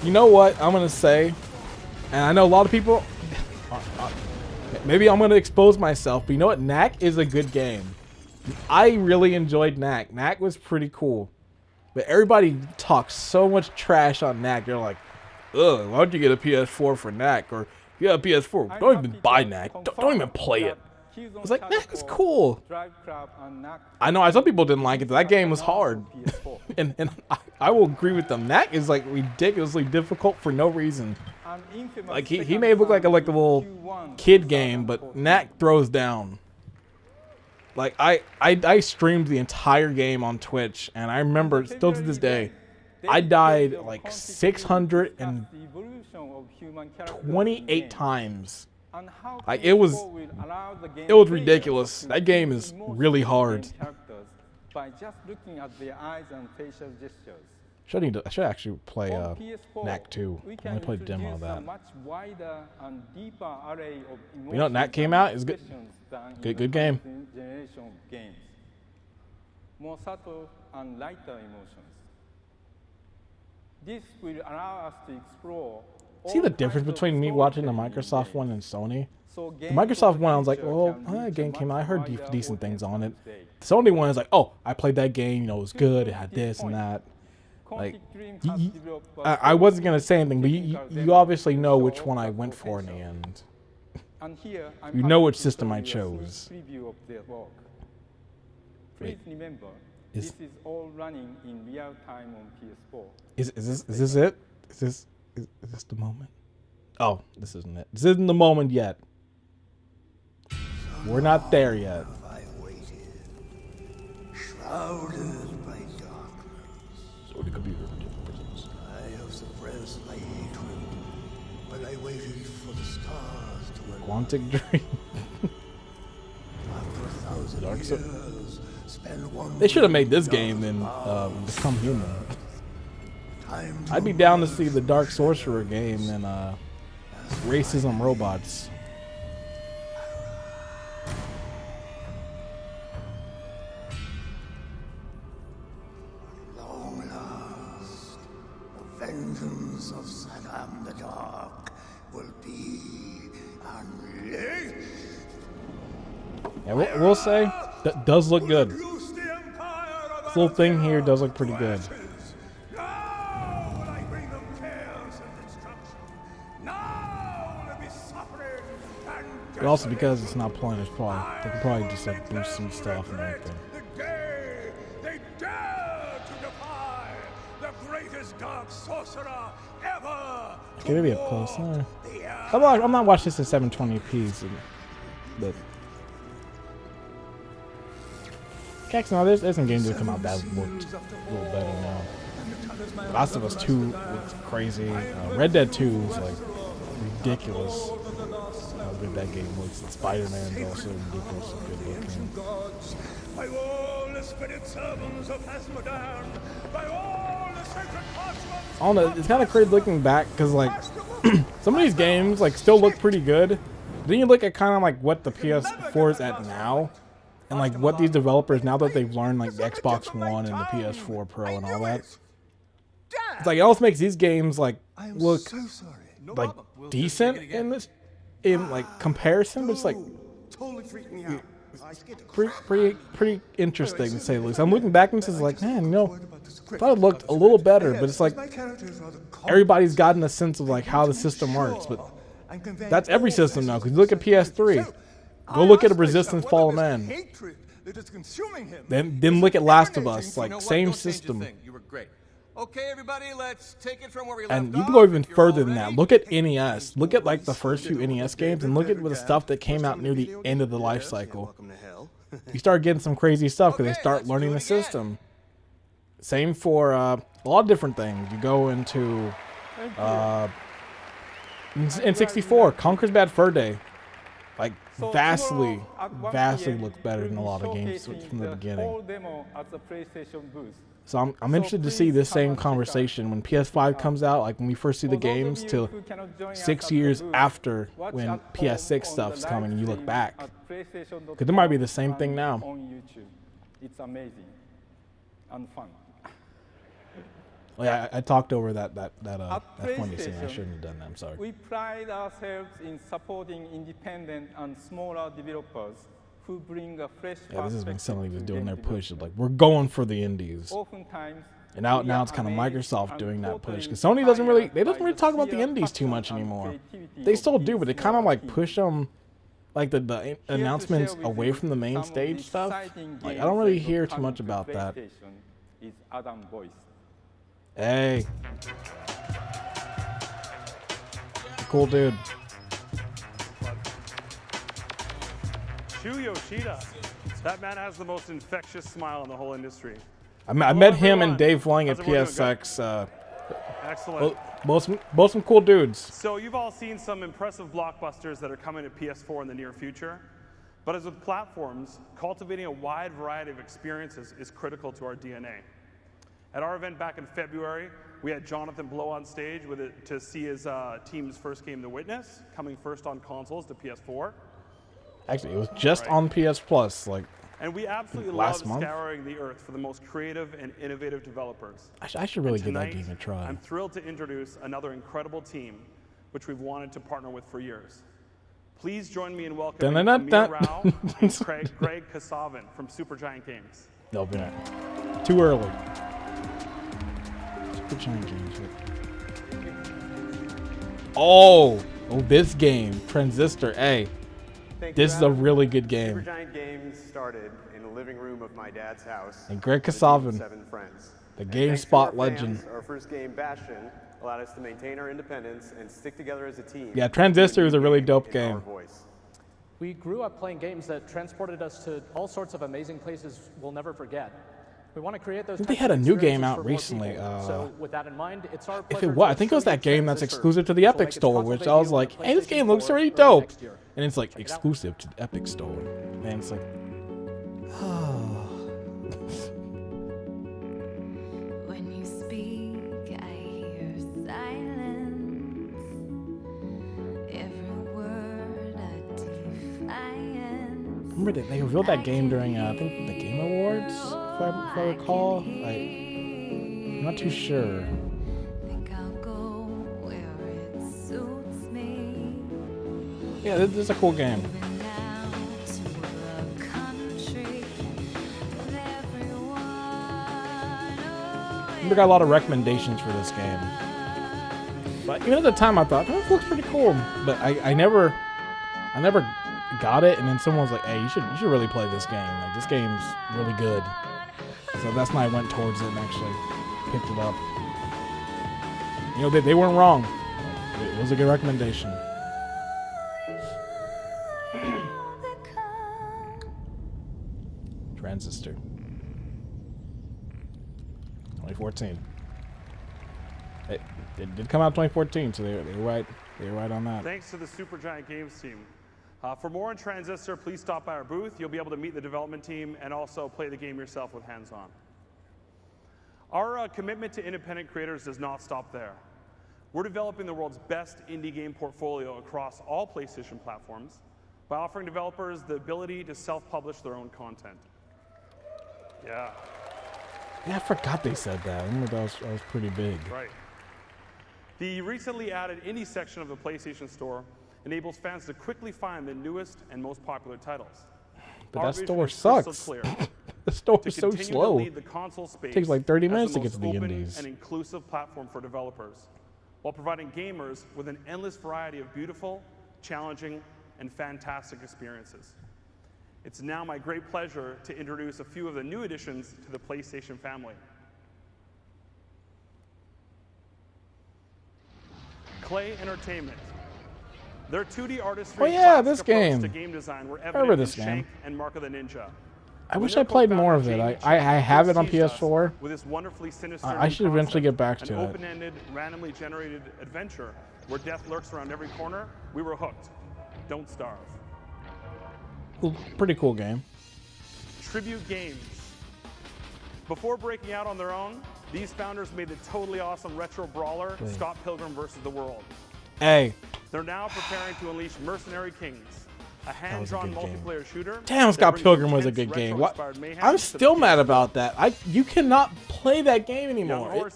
You know what I'm gonna say, and I know a lot of people, maybe I'm gonna expose myself, but you know what? Knack is a good game. I really enjoyed Knack. Knack was pretty cool, but everybody talks so much trash on Knack. They're like, "Ugh, why don't you get a PS4 for Knack?" Or, "You have a PS4, don't even buy Knack. Don't even play it." I was like, Knack is cool. I know some people didn't like it. That game was hard, and I will agree with them. Knack is like ridiculously difficult for no reason. Like he may look like a little kid game, but Knack throws down. Like I streamed the entire game on Twitch, and I remember still to this day, I died like 628 times. Like it was ridiculous. That game is really hard. I should actually play Knack 2. I only played a demo of that. You know, Knack came out. It's good. Good game. More subtle and lighter emotions. This will allow us to explore. See the difference between me watching the Microsoft one and Sony? The Microsoft one, I was like, well, that game came out. I heard decent things on it. The Sony one is like, oh, I played that game. You know, it was good. It had this and that. Like, I wasn't gonna say anything, but you obviously know which one I went for in the end. You know which system I chose. Please remember, this is all running in real time on PS4. Is this it? Is this the moment? Oh, this isn't it. This isn't the moment yet. We're not there yet. Shrouded by darkness. So the computer. I have suppressed my hatred, but I I waited for the stars to align. Quantic Dream. After 1,000 Dark years, spend one They should have made this game than Become Human. I'd be down to see the Dark Sorcerer game than Racism Robots. long last, the vengeance of Saddam the Dark will be unleashed. Yeah, we'll say that does look good. This little thing here does look pretty good. But also because it's not playing, it's probably they can probably just like boost some stuff and everything. They dare to defy the greatest dark sorcerer ever. Okay, maybe up close. I'm not watching this at 720p, but Cax, no, there's some games that come out that looked a little better now. Last of Us 2 looks crazy. Red Dead 2 is like ridiculous. How good that game looks. And Spider-Man is also ridiculously good looking. By all the spirit servants of Asmodan, by all the sacred parchments. I don't know, it's kind of crazy looking back because like some of these games like still look pretty good. Then you look at kind of like what the PS4 is at now, and like what these developers, now that they've learned like the Xbox One and the PS4 Pro and all that, it's like it almost makes these games like look like decent in this like comparison, but it's like Totally freaked me out. pretty interesting to say the least. I'm looking back and it's like, man, you know, I thought it looked a little better, but it's like everybody's gotten a sense of like how the system works. But that's every system now. Because you look at PS3, go look at a Resistance Fall Man, then look at Last of Us, like same system. You were great. Okay, everybody, let's take it from where we left And you off. can go even further than that. Look at NES. Look at like the first few NES games, and look at the stuff that came out near the end of the life cycle. You start getting some crazy stuff because they start learning the system. Same for a lot of different things. You go into in 64, Conker's Bad Fur Day, like vastly looks better than a lot of games from the beginning. So I'm interested to see this same conversation when PS5 comes out, like when we first see the games, till 6 years after when PS6 stuff's coming and you look back. Because it might be the same thing now. It's amazing and fun. Oh, yeah, I talked over that funny scene. I shouldn't have done that. I'm sorry. We pride ourselves in supporting independent and smaller developers who bring a fresh Yeah, this has been perspective something to that's doing their game push. Of like, we're going for the indies. Oftentimes, And now it's kind of Microsoft doing that push. Because Sony doesn't really talk about the indies too much anymore. They still do, but they kind of like push them, like the announcements away from the main stage stuff. Like, I don't really hear too much about that. Is Adam Boyce. Hey. Cool dude. Shu Yoshida. That man has the most infectious smile in the whole industry. I met him and Dave Lang at PSX. Excellent. Both some cool dudes. So you've all seen some impressive blockbusters that are coming to PS4 in the near future. But as with platforms, cultivating a wide variety of experiences is critical to our DNA. At our event back in February, we had Jonathan Blow on stage to see his team's first game, The Witness, coming first on consoles to PS4. Actually, it was just on PS Plus, like and we absolutely last love month. scouring the earth for the most creative and innovative developers. I should really give that Tonight, game a try. I'm thrilled to introduce another incredible team, which we've wanted to partner with for years. Please join me in welcoming Amir Rao and Greg Kasavin from Supergiant Games. They'll be right. Too early. Supergiant Games. Oh, this game, Transistor. Hey, this is a really good game. Supergiant Games started in the living room of my dad's house. And Greg with a team of Kasavin, 7 friends. the And GameSpot thanks to our legend. fans, our first game, Bastion, allowed us to maintain our independence and stick together as a team. Yeah, Transistor is a really dope in our game. voice. We grew up playing games that transported us to all sorts of amazing places we'll never forget. We want to create those. I think they had a new game out recently. So with that in mind, it's our if it was, I think it was that game that's exclusive to the Epic Store, which I was like, hey, this game looks really dope. And it's like exclusive to the Epic Store. And it's like, When you speak, I hear silence. Every word a defiance. remember that they revealed that game during, I think, the Game Awards, if I recall. I'm not too sure. Think I'll go where it suits me. Yeah, this is a cool game. I got a lot of recommendations for this game. But even at the time I thought, oh, this looks pretty cool. But I never got it, and then someone was like, hey, you should really play this game. Like, this game's really good. So that's when I went towards it and actually picked it up. You know, they weren't wrong. It was a good recommendation. Transistor. 2014. It did come out 2014, so they were right. They were right on that. Thanks to the Supergiant Games team. For more on Transistor, please stop by our booth. You'll be able to meet the development team and also play the game yourself with hands-on. Our commitment to independent creators does not stop there. We're developing the world's best indie game portfolio across all PlayStation platforms by offering developers the ability to self-publish their own content. Yeah. Yeah, I forgot they said that. I remember that was pretty big. Right. The recently added indie section of the PlayStation Store enables fans to quickly find the newest and most popular titles. But that store sucks. The store is so slow. It takes like 30 minutes to get to the indies. An inclusive platform for developers, while providing gamers with an endless variety of beautiful, challenging, and fantastic experiences. It's now my great pleasure to introduce a few of the new additions to the PlayStation family. Clay Entertainment. Their 2D artistry this game. to game design were I remember evident this in game. Shank and Mark of the Ninja. I wish I played more of it. I have it on PS4. With this wonderfully sinister I should eventually get back to an it. open-ended, randomly generated adventure where death lurks around every corner. We were hooked. Don't starve. Pretty cool game. Tribute Games. Before breaking out on their own, these founders made the totally awesome retro brawler Scott Pilgrim vs. the World. Hey. They're now preparing to unleash Mercenary Kings, a hand-drawn multiplayer shooter. Damn, Scott Pilgrim was a good game. What? I'm still mad about that. You cannot play that game anymore.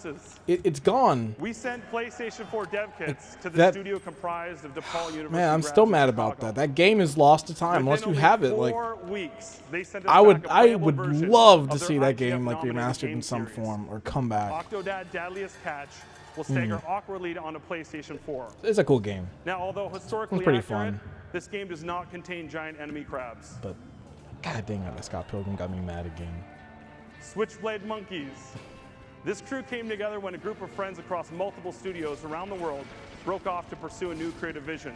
It's gone. We sent PlayStation 4 dev kits to the studio comprised of DePaul University. Man, I'm still mad about that. That game is lost to time unless you have it. Like, 4 weeks, they sent us I would version love to of their see that IGF game like nominated remastered in game some series. form or come back. Octodad Dadliest Catch will stagger awkwardly onto PlayStation 4. It's a cool game. Now, although historically pretty accurate, fun. this game does not contain giant enemy crabs. But god dang it, Scott Pilgrim got me mad again. Switchblade Monkeys. This crew came together when a group of friends across multiple studios around the world broke off to pursue a new creative vision.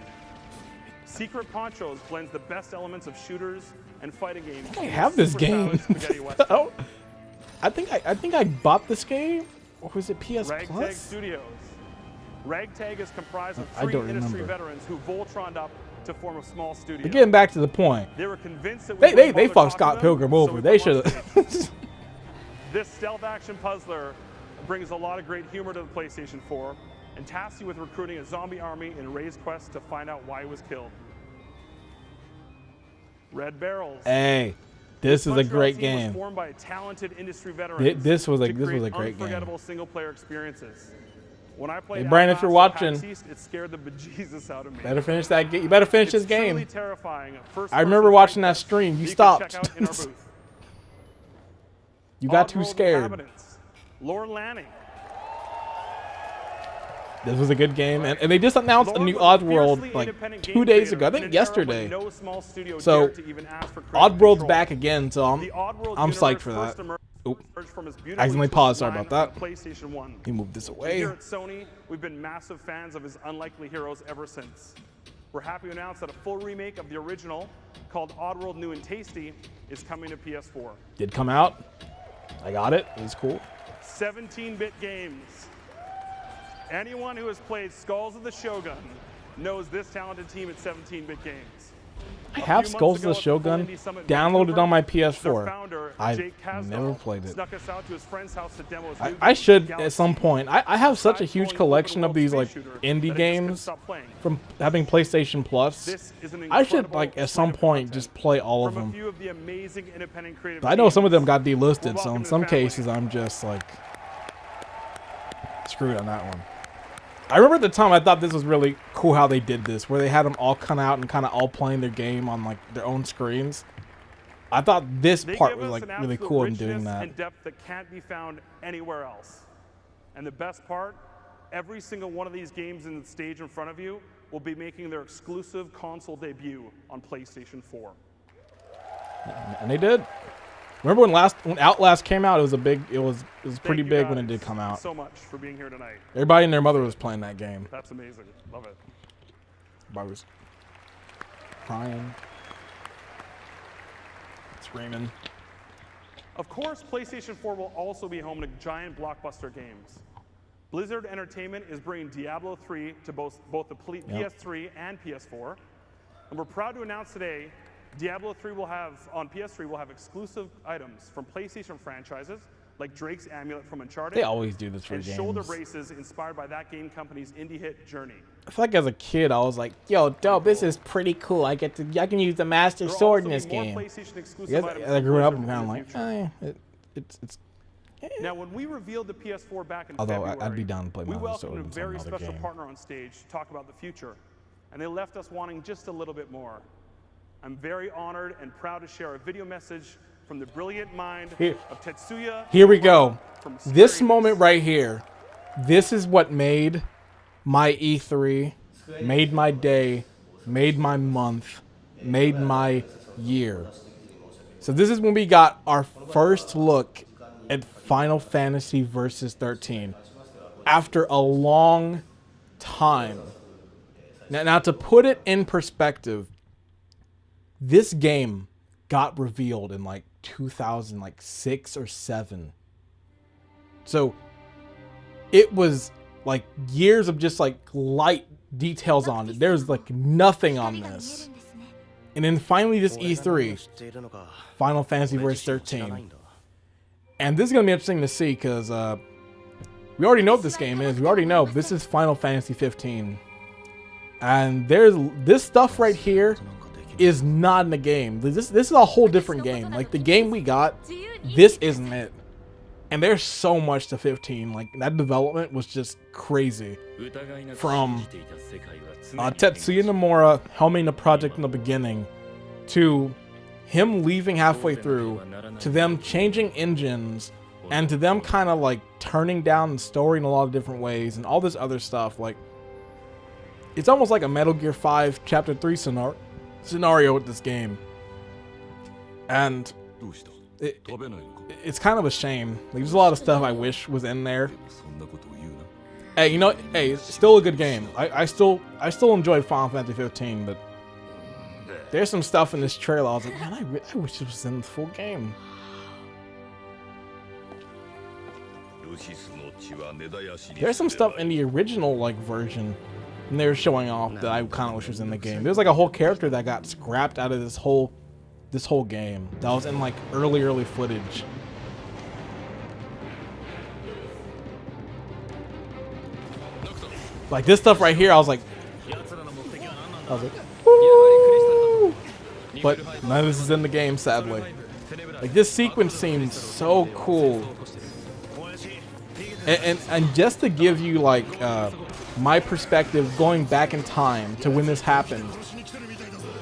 Secret Ponchos blends the best elements of shooters and fighting games. I have this game. I think I bought this game, or was it PS Ragtag Plus? Studios. Ragtag is comprised of I 3 don't industry remember. veterans who Voltroned up to form a small studio. But getting back to the point, They were convinced that they fucked Scott Pilgrim over. They should have. This stealth action puzzler brings a lot of great humor to the PlayStation 4 and tasks you with recruiting a zombie army in Ray's quest to find out why he was killed. Red Barrels. Hey, this is a great Was game. formed by talented industry veterans This was a to great create game. unforgettable single-player experiences. When I played Hey, Brian, if you're Outlast or watching, PAX East, it scared the bejesus out of me. Better finish that game. You better finish this game. Truly terrifying. I remember watching that stream. You can stopped. check out in our booth. You got too Oddworld scared. Inhabitants. Lord Lanning. This was a good game, and they just announced a new Oddworld like 2 days ago. I think yesterday. So Oddworld's back again, so I'm psyched for that. Oop. I accidentally paused. Sorry about that. PlayStation 1. Let me move this away. Here at Sony, we've been massive fans of his unlikely heroes ever since. We're happy to announce that a full remake of the original, called Oddworld New and Tasty, is coming to PS4. Did come out. I got it. It was cool. 17-bit games. Anyone who has played Skulls of the Shogun knows this talented team at 17-bit games. I have Skulls of the Shogun downloaded on my PS4. I've never played it. I should at some point. I have such a huge collection of these like indie games from having PlayStation Plus. I should like at some point just play all of them. But I know some of them got delisted, so in some cases I'm just like screwed on that one. I remember at the time I thought this was really cool how they did this, where they had them all come out and kind of all playing their game on like their own screens. I thought this part was like really cool in doing that. And depth that can't be found anywhere else. And the best part, every single one of these games in the stage in front of you will be making their exclusive console debut on PlayStation 4. And they did. Remember when Outlast came out? It was a big. It was pretty big when it did come out. So much for being here tonight. Everybody and their mother was playing that game. That's amazing. Love it. Everybody was crying, screaming. Of course, PlayStation 4 will also be home to giant blockbuster games. Blizzard Entertainment is bringing Diablo 3 to both the PS3 and PS4, and we're proud to announce today. Diablo 3 will have, on PS3, will have exclusive items from PlayStation franchises like Drake's Amulet from Uncharted. They always do this for and games. Shoulder braces inspired by that game company's indie hit Journey. I feel like as a kid, I was like, "Yo, dope! This is pretty cool. I can use the Master Sword in this game." I grew up and kind of like, it's. Now, when we revealed the PS4 back in Although February, I'd be down to play we Master Sword welcomed a in some very other special game. partner on stage to talk about the future, and they left us wanting just a little bit more. I'm very honored and proud to share a video message from the brilliant mind of Tetsuya. Here we go. This moment right here, this is what made my E3, made my day, made my month, made my year. So this is when we got our first look at Final Fantasy Versus 13 after a long time. Now to put it in perspective, this game got revealed in like 2006 or 7. So it was like years of just like light details on it. There's like nothing on this. And then finally this E3, Final Fantasy Versus 13. And this is going to be interesting to see because we already know what this game is. We already know this is Final Fantasy 15. And there's this stuff right here is not in the game. This is a whole different game. Like the game we got, this isn't it. And there's so much to 15. Like that development was just crazy. From Tetsuya Nomura helming the project in the beginning, to him leaving halfway through, to them changing engines, and to them kind of like turning down the story in a lot of different ways, and all this other stuff. Like it's almost like a Metal Gear 5 Chapter 3 scenario with this game. And it's kind of a shame. Like, there's a lot of stuff I wish was in there. Hey, you know, hey, it's still a good game. I still enjoyed Final Fantasy 15, but there's some stuff in this trailer I was like, man, I wish it was in the full game. There's some stuff in the original like version and they were showing off that I kind of wish was in the game. There's like a whole character that got scrapped out of this whole game that was in like early footage. Like this stuff right here, I was like, woo! But none of this is in the game, sadly. Like this sequence seems so cool. And just to give you like my perspective going back in time to when this happened,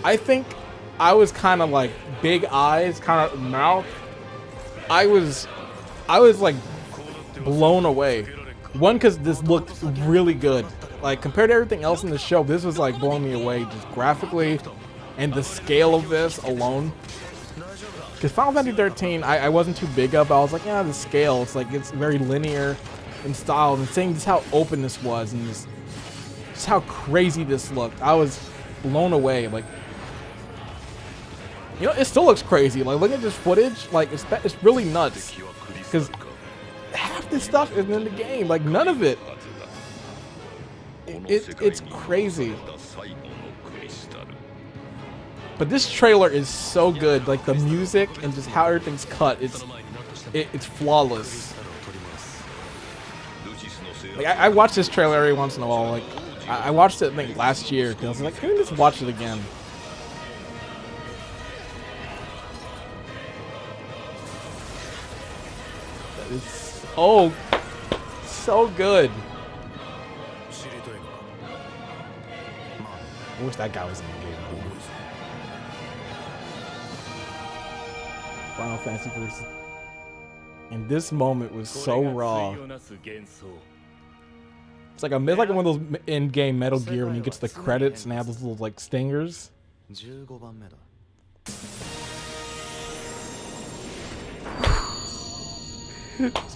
I think I was kind of like big eyes, kind of mouth. I was like blown away. One, because this looked really good. Like compared to everything else in the show, this was like blowing me away just graphically and the scale of this alone. Because Final Fantasy 13, I wasn't too big up. I was like, yeah, the scale, it's like it's very linear in style, and seeing just how open this was and just how crazy this looked, I was blown away. Like, you know, it still looks crazy. Like, look at this footage. Like, it's really nuts. because half this stuff isn't in the game. Like, none of it. It's crazy. But this trailer is so good. Like, the music and just how everything's cut. It's flawless. Like, I watch this trailer every once in a while. Like, I watched it, I think, last year. Cause I was like, can we just watch it again? It's so good. I wish that guy was in the game. Final Fantasy versus. And this moment was so raw. It's like one of those in-game Metal Gear when you get to the credits and they have those little like stingers. This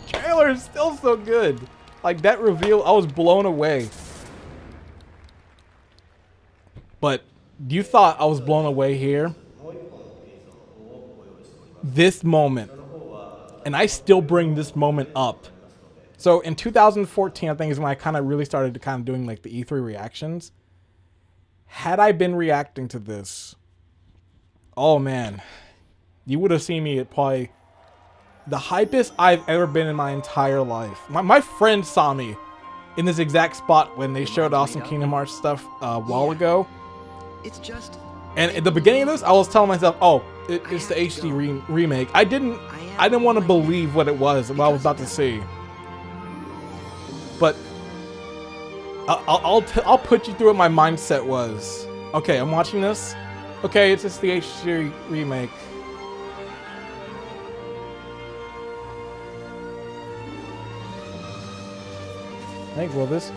trailer is still so good. Like, that reveal, I was blown away. But you thought I was blown away here? This moment. And I still bring this moment up. So in 2014, I think is when I kind of really started to kind of doing like the E3 reactions. Had I been reacting to this, oh man, you would have seen me at probably the hypest I've ever been in my entire life. My friend saw me in this exact spot when they showed off some Kingdom Hearts stuff a while ago. It's just. And at the beginning of this, I was telling myself, "Oh, it's the HD remake." I didn't want to believe what it was, what I was about to see. But I'll put you through what my mindset was. Okay, I'm watching this. Okay, it's just the HD remake. I think, well, this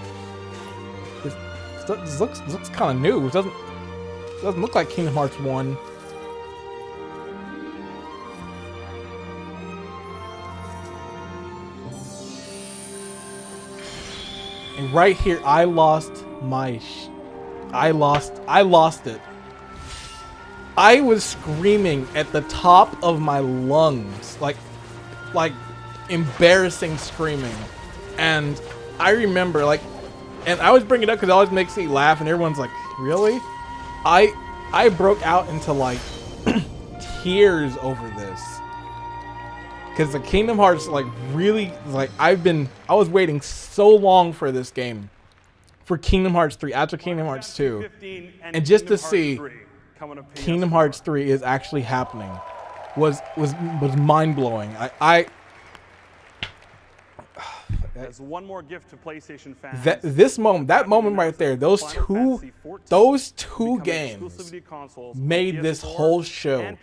looks kind of new. It doesn't look like Kingdom Hearts 1. And right here, I lost it. I was screaming at the top of my lungs, like embarrassing screaming. And I remember, like, and I always bring it up because it always makes me laugh, and everyone's like, "Really?" I broke out into like tears over this. Because the Kingdom Hearts, like, really, like, I was waiting so long for this game. For Kingdom Hearts 3, after Kingdom Hearts 2. And just to see Kingdom Hearts 3 is actually happening was mind-blowing. As one more gift to PlayStation fans. That moment right there, those two games made this whole show.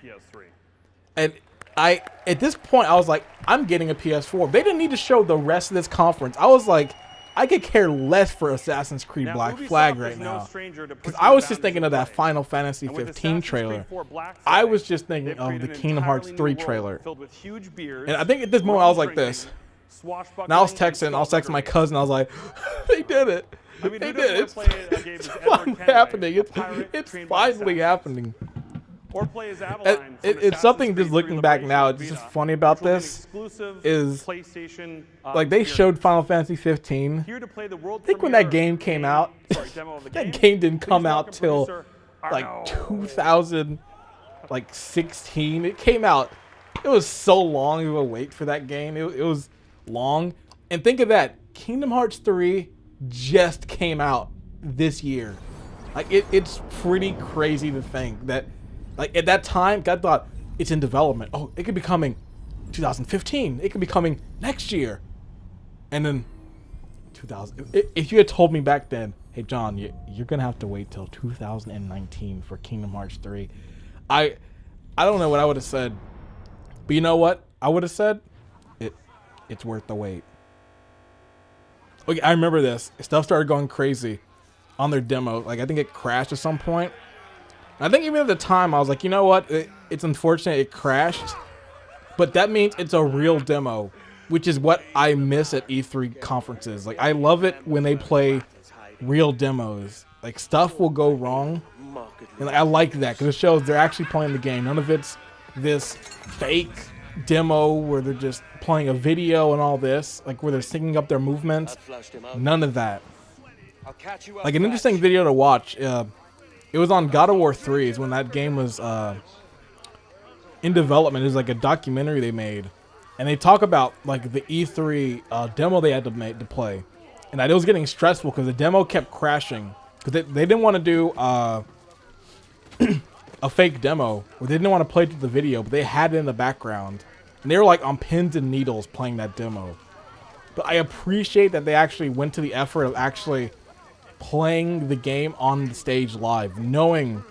And at this point, I was like, I'm getting a PS4. They didn't need to show the rest of this conference. I was like, I could care less for Assassin's Creed Black Flag right now. Because I was just thinking of that Final Fantasy 15 trailer. I was just thinking of the Kingdom Hearts 3 trailer. And I think at this moment, I was like this. And I was texting my cousin. I was like, they did it. They did it. It's finally happening. It's finally happening. Or play as Avaline. It's something just looking back now. It's just funny about this is like they showed Final Fantasy 15. I think when that game came out, that game didn't come out till like 2016. It came out. It was so long of a wait for that game. It was long. And think of that. Kingdom Hearts 3 just came out this year. Like it's pretty crazy to think that. Like, at that time, God thought, it's in development. Oh, it could be coming 2015. It could be coming next year. And then 2000. If you had told me back then, hey, John, you're going to have to wait till 2019 for Kingdom Hearts 3. I don't know what I would have said. But you know what I would have said? It's worth the wait. Okay, I remember this. Stuff started going crazy on their demo. Like, I think it crashed at some point. I think even at the time, I was like, you know what? It's unfortunate it crashed. But that means it's a real demo, which is what I miss at E3 conferences. Like, I love it when they play real demos. Like, stuff will go wrong. And I like that because it shows they're actually playing the game. None of it's this fake demo where they're just playing a video and all this, like where they're syncing up their movements. None of that. Like an interesting video to watch. It was on God of War 3 is when that game was in development. It was like a documentary they made, and they talk about like the E3 demo they had to play, and that it was getting stressful because the demo kept crashing because they didn't want to do a fake demo, or they didn't want to play through the video, but they had it in the background, and they were like on pins and needles playing that demo. But I appreciate that they actually went to the effort of actually playing the game on the stage live, knowing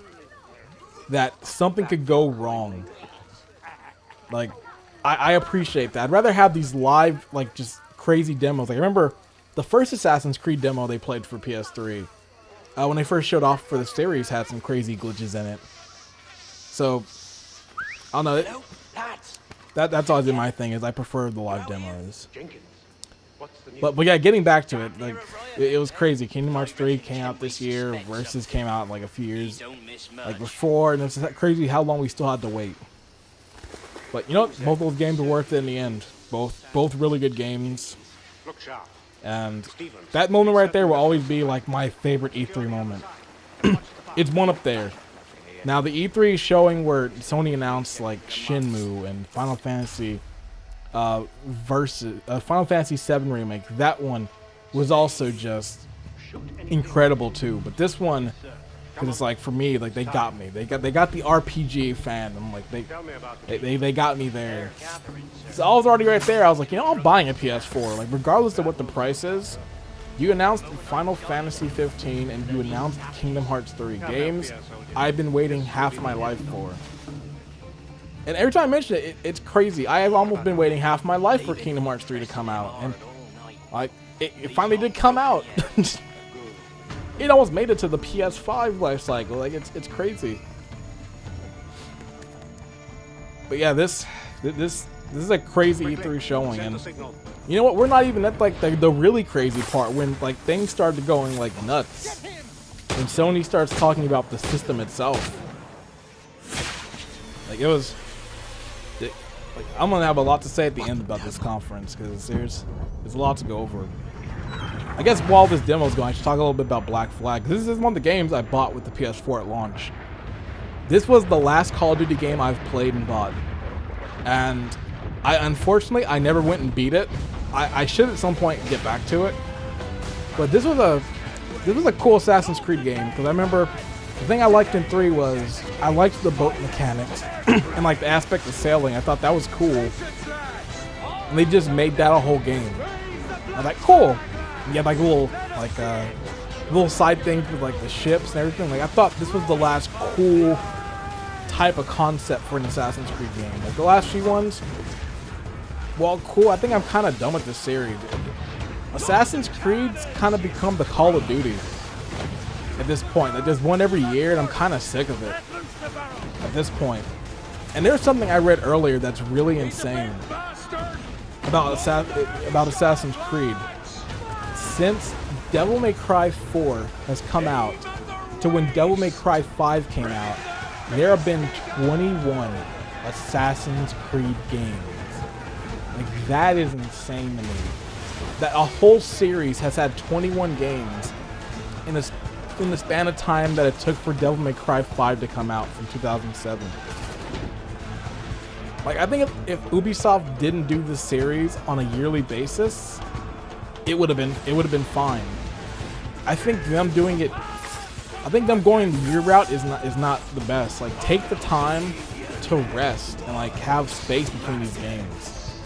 that something could go wrong. Like, I appreciate that. I'd rather have these live, like, just crazy demos. Like, I remember the first Assassin's Creed demo they played for PS3, when they first showed off for the series, had some crazy glitches in it. So, I don't know. That's always been my thing, is I prefer the live demos. But yeah, getting back to it, like it was crazy. Kingdom Hearts 3 came out this year. Versus came out like a few years like before, and it's crazy how long we still had to wait. But you know, both those games were worth it in the end. Both really good games. And that moment right there will always be like my favorite E3 moment. It's one up there. Now the E3 showing where Sony announced like Shenmue and Final Fantasy versus Final Fantasy 7 remake, that one was also just incredible too. But this one, because it's like, for me, like they got me. They got the RPG fan. I'm like they got me there. So I was already right there. I was like, you know, I'm buying a PS4. Like regardless of what the price is. You announced Final Fantasy 15 and you announced Kingdom Hearts 3 games I've been waiting half my life for. And every time I mention it, it's crazy. I have almost been waiting half my life for Kingdom Hearts 3 to come out. And like it finally did come out. It almost made it to the PS5 life cycle. Like it's crazy. But yeah, this is a crazy E3 showing, and you know what? We're not even at like the really crazy part when like things started going like nuts. When Sony starts talking about the system itself. Like it was. Like, I'm gonna have a lot to say at the end about this conference because there's a lot to go over. I guess while this demo is going, I should talk a little bit about Black Flag. This is one of the games I bought with the PS4 at launch. This was the last Call of Duty game I've played and bought, and unfortunately I never went and beat it. I should at some point get back to it, but this was a cool Assassin's Creed game because I remember the thing I liked in 3 was I liked the boat mechanics and like the aspect of sailing. I thought that was cool, and they just made that a whole game. I'm like, cool. You had like little side things with like the ships and everything. Like I thought this was the last cool type of concept for an Assassin's Creed game. Like the last few ones, well, cool. I think I'm kind of done with this series. Assassin's Creed's kind of become the Call of Duty at this point. Like there's one every year, and I'm kind of sick of it at this point. And there's something I read earlier that's really insane about Assassin's Creed. Since Devil May Cry 4 has come out to when Devil May Cry 5 came out, there have been 21 Assassin's Creed games. Like that is insane to me. That a whole series has had 21 games in the span of time that it took for Devil May Cry 5 to come out from 2007. Like I think if Ubisoft didn't do this series on a yearly basis, it would have been fine. I think them doing it, I think them going the year route is not the best. Like take the time to rest and like have space between these games.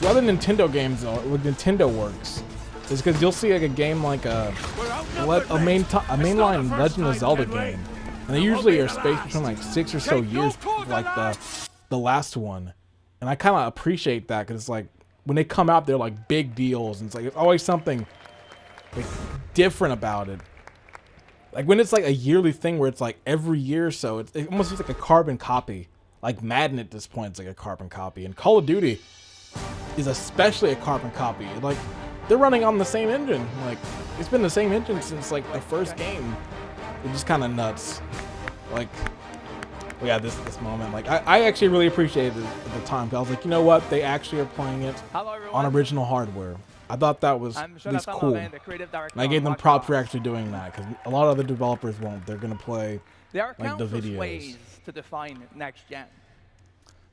So other Nintendo games though, with Nintendo works, is because you'll see like a game like a mainline Legend of Zelda game, and they usually are spaced between like 6 or so years, like the last one, and I kind of appreciate that because it's like when they come out, they're like big deals, and it's like there's always something like different about it. Like when it's like a yearly thing where it's like every year or so, it almost feels like a carbon copy. Like Madden at this point is like a carbon copy, and Call of Duty is especially a carbon copy. Like they're running on the same engine. Like it's been the same engine since like the first game. It's just kind of nuts. Like we had this moment. Like I actually really appreciated it at the time. 'Cause I was like, you know what? They actually are playing it on original hardware. I thought that was at least cool. And I gave them props for actually doing that because a lot of other developers won't. They're gonna play There are like the countless videos. ways to define next gen.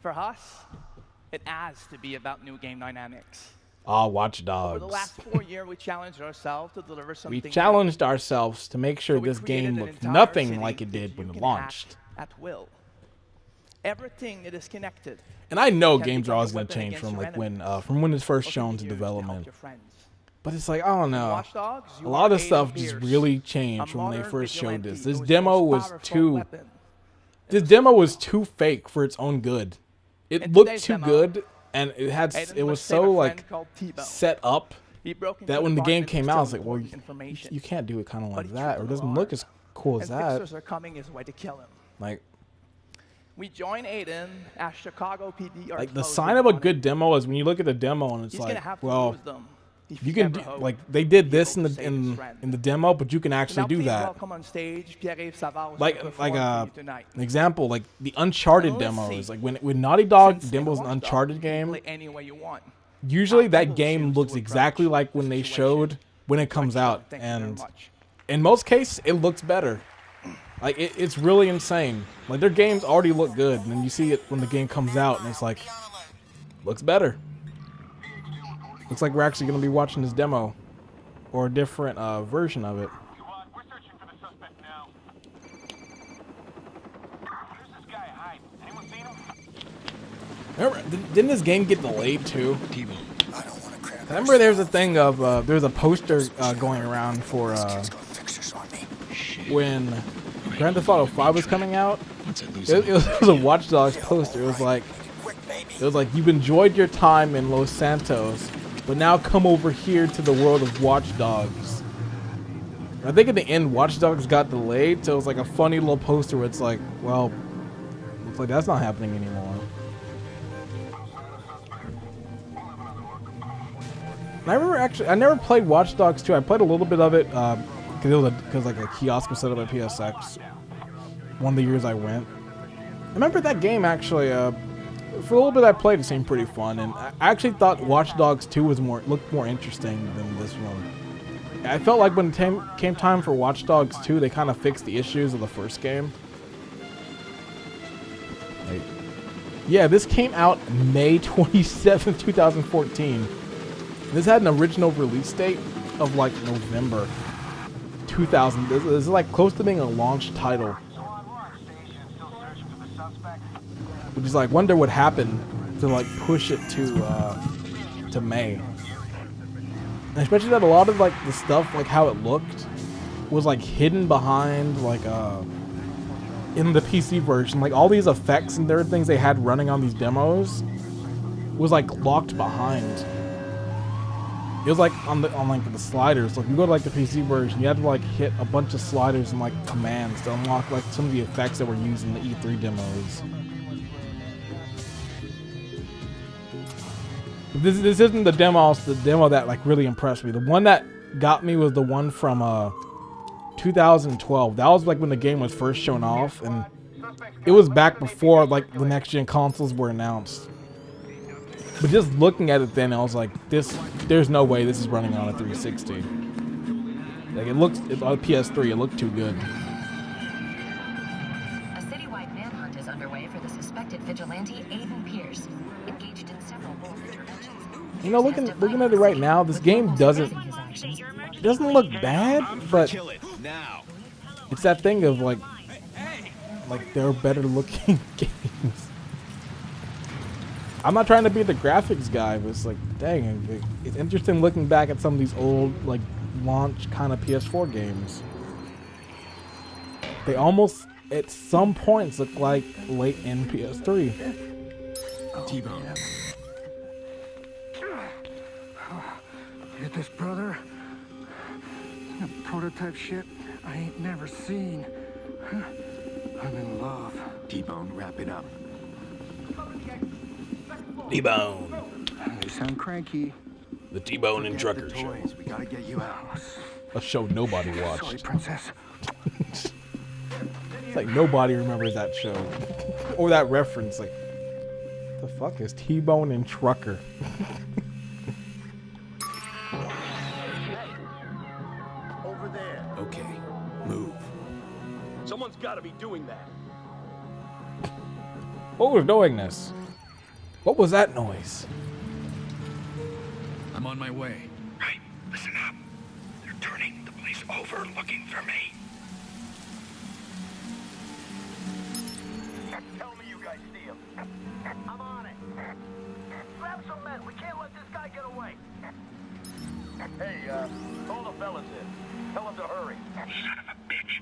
For us, it has to be about new game dynamics. Ah, Watch Dogs. Over the last 4 years, we challenged ourselves to deliver something. We challenged ourselves to make sure this game looked nothing like it did when it launched. At will. Everything that is connected. And I know games are always going to change from like when it's first shown to development. But it's like, I don't know. A lot of stuff just really changed from when they first showed this. This demo was too fake for its own good. It looked too good, and it was so like set up that when the game came out, I was like, well, you can't do it kind of like that, or it doesn't look as cool as that. Fixers are coming his way to kill him. Like, we join Aiden as Chicago PD. Like the sign of a good demo is when you look at the demo and it's like, well, you can do, like they did this in the demo, but you can actually do that. Like an example, like the Uncharted demos, like when Naughty Dog demos an Uncharted game, usually that game looks exactly like when they showed when it comes out, and in most cases it looks better. Like it's really insane. Like their games already look good, and then you see it when the game comes out, and it's like looks better. Looks like we're actually going to be watching this demo, or a different version of it. Remember, didn't this game get delayed too? I remember there's a thing of there's a poster going around for when Grand Theft Auto 5 was coming out. It was a Watch Dogs poster. It was like you've enjoyed your time in Los Santos, but now come over here to the world of Watch Dogs. I think at the end, Watch Dogs got delayed, so it was like a funny little poster where it's like, well, looks like that's not happening anymore. And I remember I never played Watch Dogs 2. I played a little bit of it because like a kiosk was set up at PSX. One of the years I went. I remember that game actually. For a little bit I played, it seemed pretty fun, and I actually thought Watch Dogs 2 looked more interesting than this one. I felt like when it came time for Watch Dogs 2, they kind of fixed the issues of the first game. Like, yeah, this came out May 27th, 2014. This had an original release date of like November 2000. This is like close to being a launch title. Which is like, wonder what happened to like push it to May. And especially that a lot of like the stuff, like how it looked, was like hidden behind like in the PC version. Like all these effects and different things they had running on these demos was like locked behind. It was like on like the sliders. Like you go to like the PC version, you had to like hit a bunch of sliders and like commands to unlock like some of the effects that were used in the E3 demos. This isn't the demo that like really impressed me. The one that got me was the one from 2012. That was like when the game was first shown off, and it was back before like the next gen consoles were announced. But just looking at it then, I was like, there's no way this is running on a 360. Like it's on PS3, it looked too good. A citywide manhunt is underway for the suspected vigilante Aiden Pierce, engaged in several bold interventions. You know, looking at it right now, this game doesn't look bad, but it's that thing of like there are better looking games. I'm not trying to be the graphics guy, but it's like, dang, it's interesting looking back at some of these old like launch kind of PS4 games. They almost at some points look like late in PS3. T-Bone. Look at this, brother. Prototype shit I ain't never seen. I'm in love. T-Bone, wrap it up. T-Bone. You sound cranky. The T-Bone and Trucker Show. We gotta get you out. A show nobody watched. Sorry, princess. It's like nobody remembers that show or that reference. Like, the fuck is T-Bone and Trucker? Over there. Okay, move. Someone's got to be doing that. What was doing this? What was that noise? I'm on my way. Right, listen up. They're turning the place over looking for me. Tell me you guys see him. I'm on it. Grab some men. We can't let this guy get away. Hey, call the fellas in. Tell them to hurry. Son of a bitch.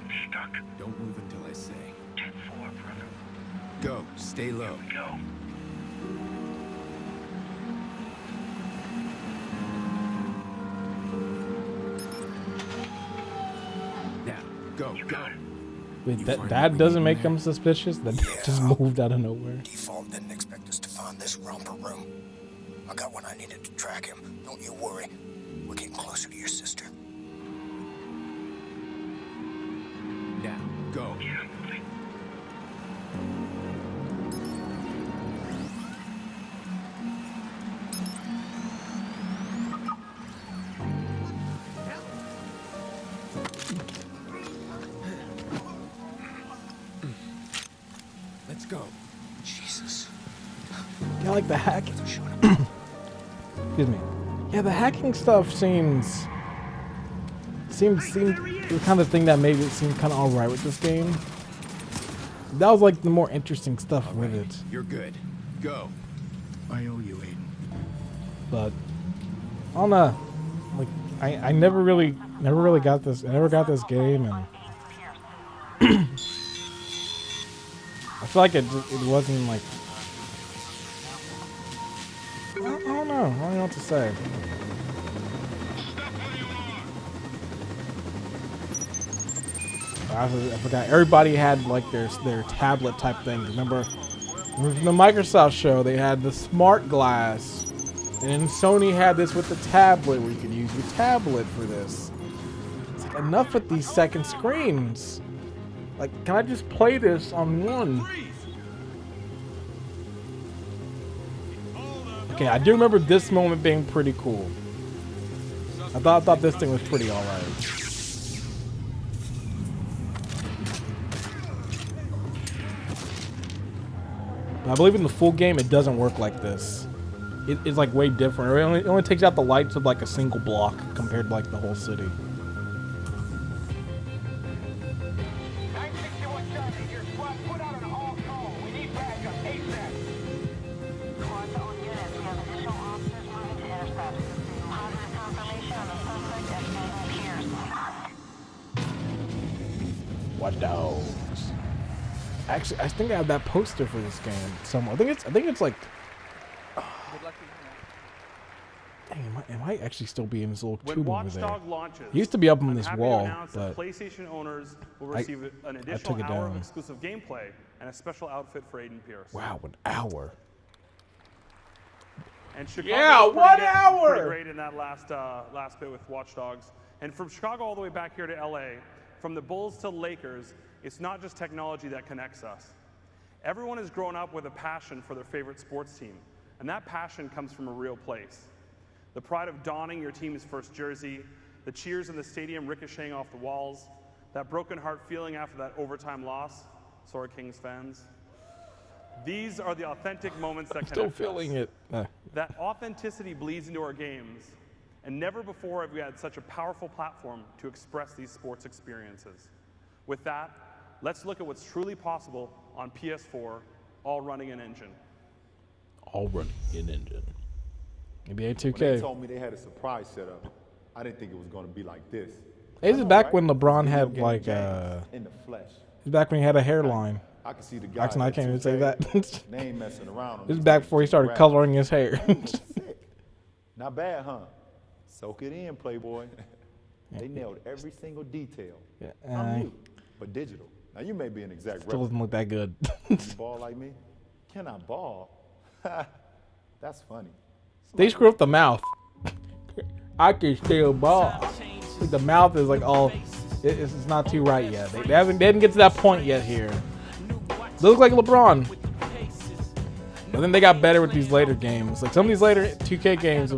I'm stuck. Don't move until I say. 10-4, brother. Go. Stay low. Go. Now, go. Go. Wait, that doesn't make them suspicious? That just moved out of nowhere. Default didn't expect us to find this romper room. I got what I needed to track him. Don't you worry. We're getting closer to your sister. Now, go. Yeah. Let's go. Jesus. Yeah, like the hack. Excuse me. Yeah, the hacking stuff seems the kind of thing that made it seem kind of alright with this game. That was like the more interesting stuff with it. You're good. Go. I owe you, Aiden. But I don't know. Like I never really got this. I never got this game, and I feel like it wasn't like. I don't know. I don't know what to say. I forgot. Everybody had like their tablet type thing. Remember from the Microsoft show, they had the smart glass, and then Sony had this with the tablet, where you could use your tablet for this. It's like, enough with these second screens. Like, can I just play this on one? Okay, I do remember this moment being pretty cool. I thought this thing was pretty alright. I believe in the full game it doesn't work like this. It's like way different. It only takes out the lights of like a single block compared to like the whole city. Watch dogs. Actually, I think I have that poster for this game somewhere. I think it's like. Dang, it might actually still be in this little tube over there. Launches, it used to be up on this happy wall, to announce but that PlayStation owners will receive an additional hour of exclusive gameplay and a special outfit for Aiden Pierce. Wow, an hour. And Chicago, yeah, 1 hour. Pretty great in that last bit with Watch Dogs. And from Chicago all the way back here to LA, from the Bulls to Lakers, it's not just technology that connects us. Everyone has grown up with a passion for their favorite sports team, and that passion comes from a real place. The pride of donning your team's first jersey, the cheers in the stadium ricocheting off the walls, that broken heart feeling after that overtime loss. Sorry, Kings fans. These are the authentic moments that connect us. Still feeling it. That authenticity bleeds into our games, and never before have we had such a powerful platform to express these sports experiences. With that, let's look at what's truly possible on PS4, all running an engine. All running an engine. NBA 2K. When they told me they had a surprise set up, I didn't think it was going to be like this. This is back when LeBron had like in the flesh. This is back when he had a hairline. I can see the guy. Actually, I can't even say that. They ain't messing around. This is back before he started coloring his hair. Not bad, huh? Soak it in, Playboy. They nailed every single detail. Yeah, I'm new, but digital. Now you may be an exact still doesn't look that good. You ball like me? Can I ball? That's funny. They screw up the mouth. I can still ball. Like the mouth is like all It's not too right yet. They didn't get to that point yet here. They look like LeBron. But then they got better with these later games. Like some of these later 2K games, the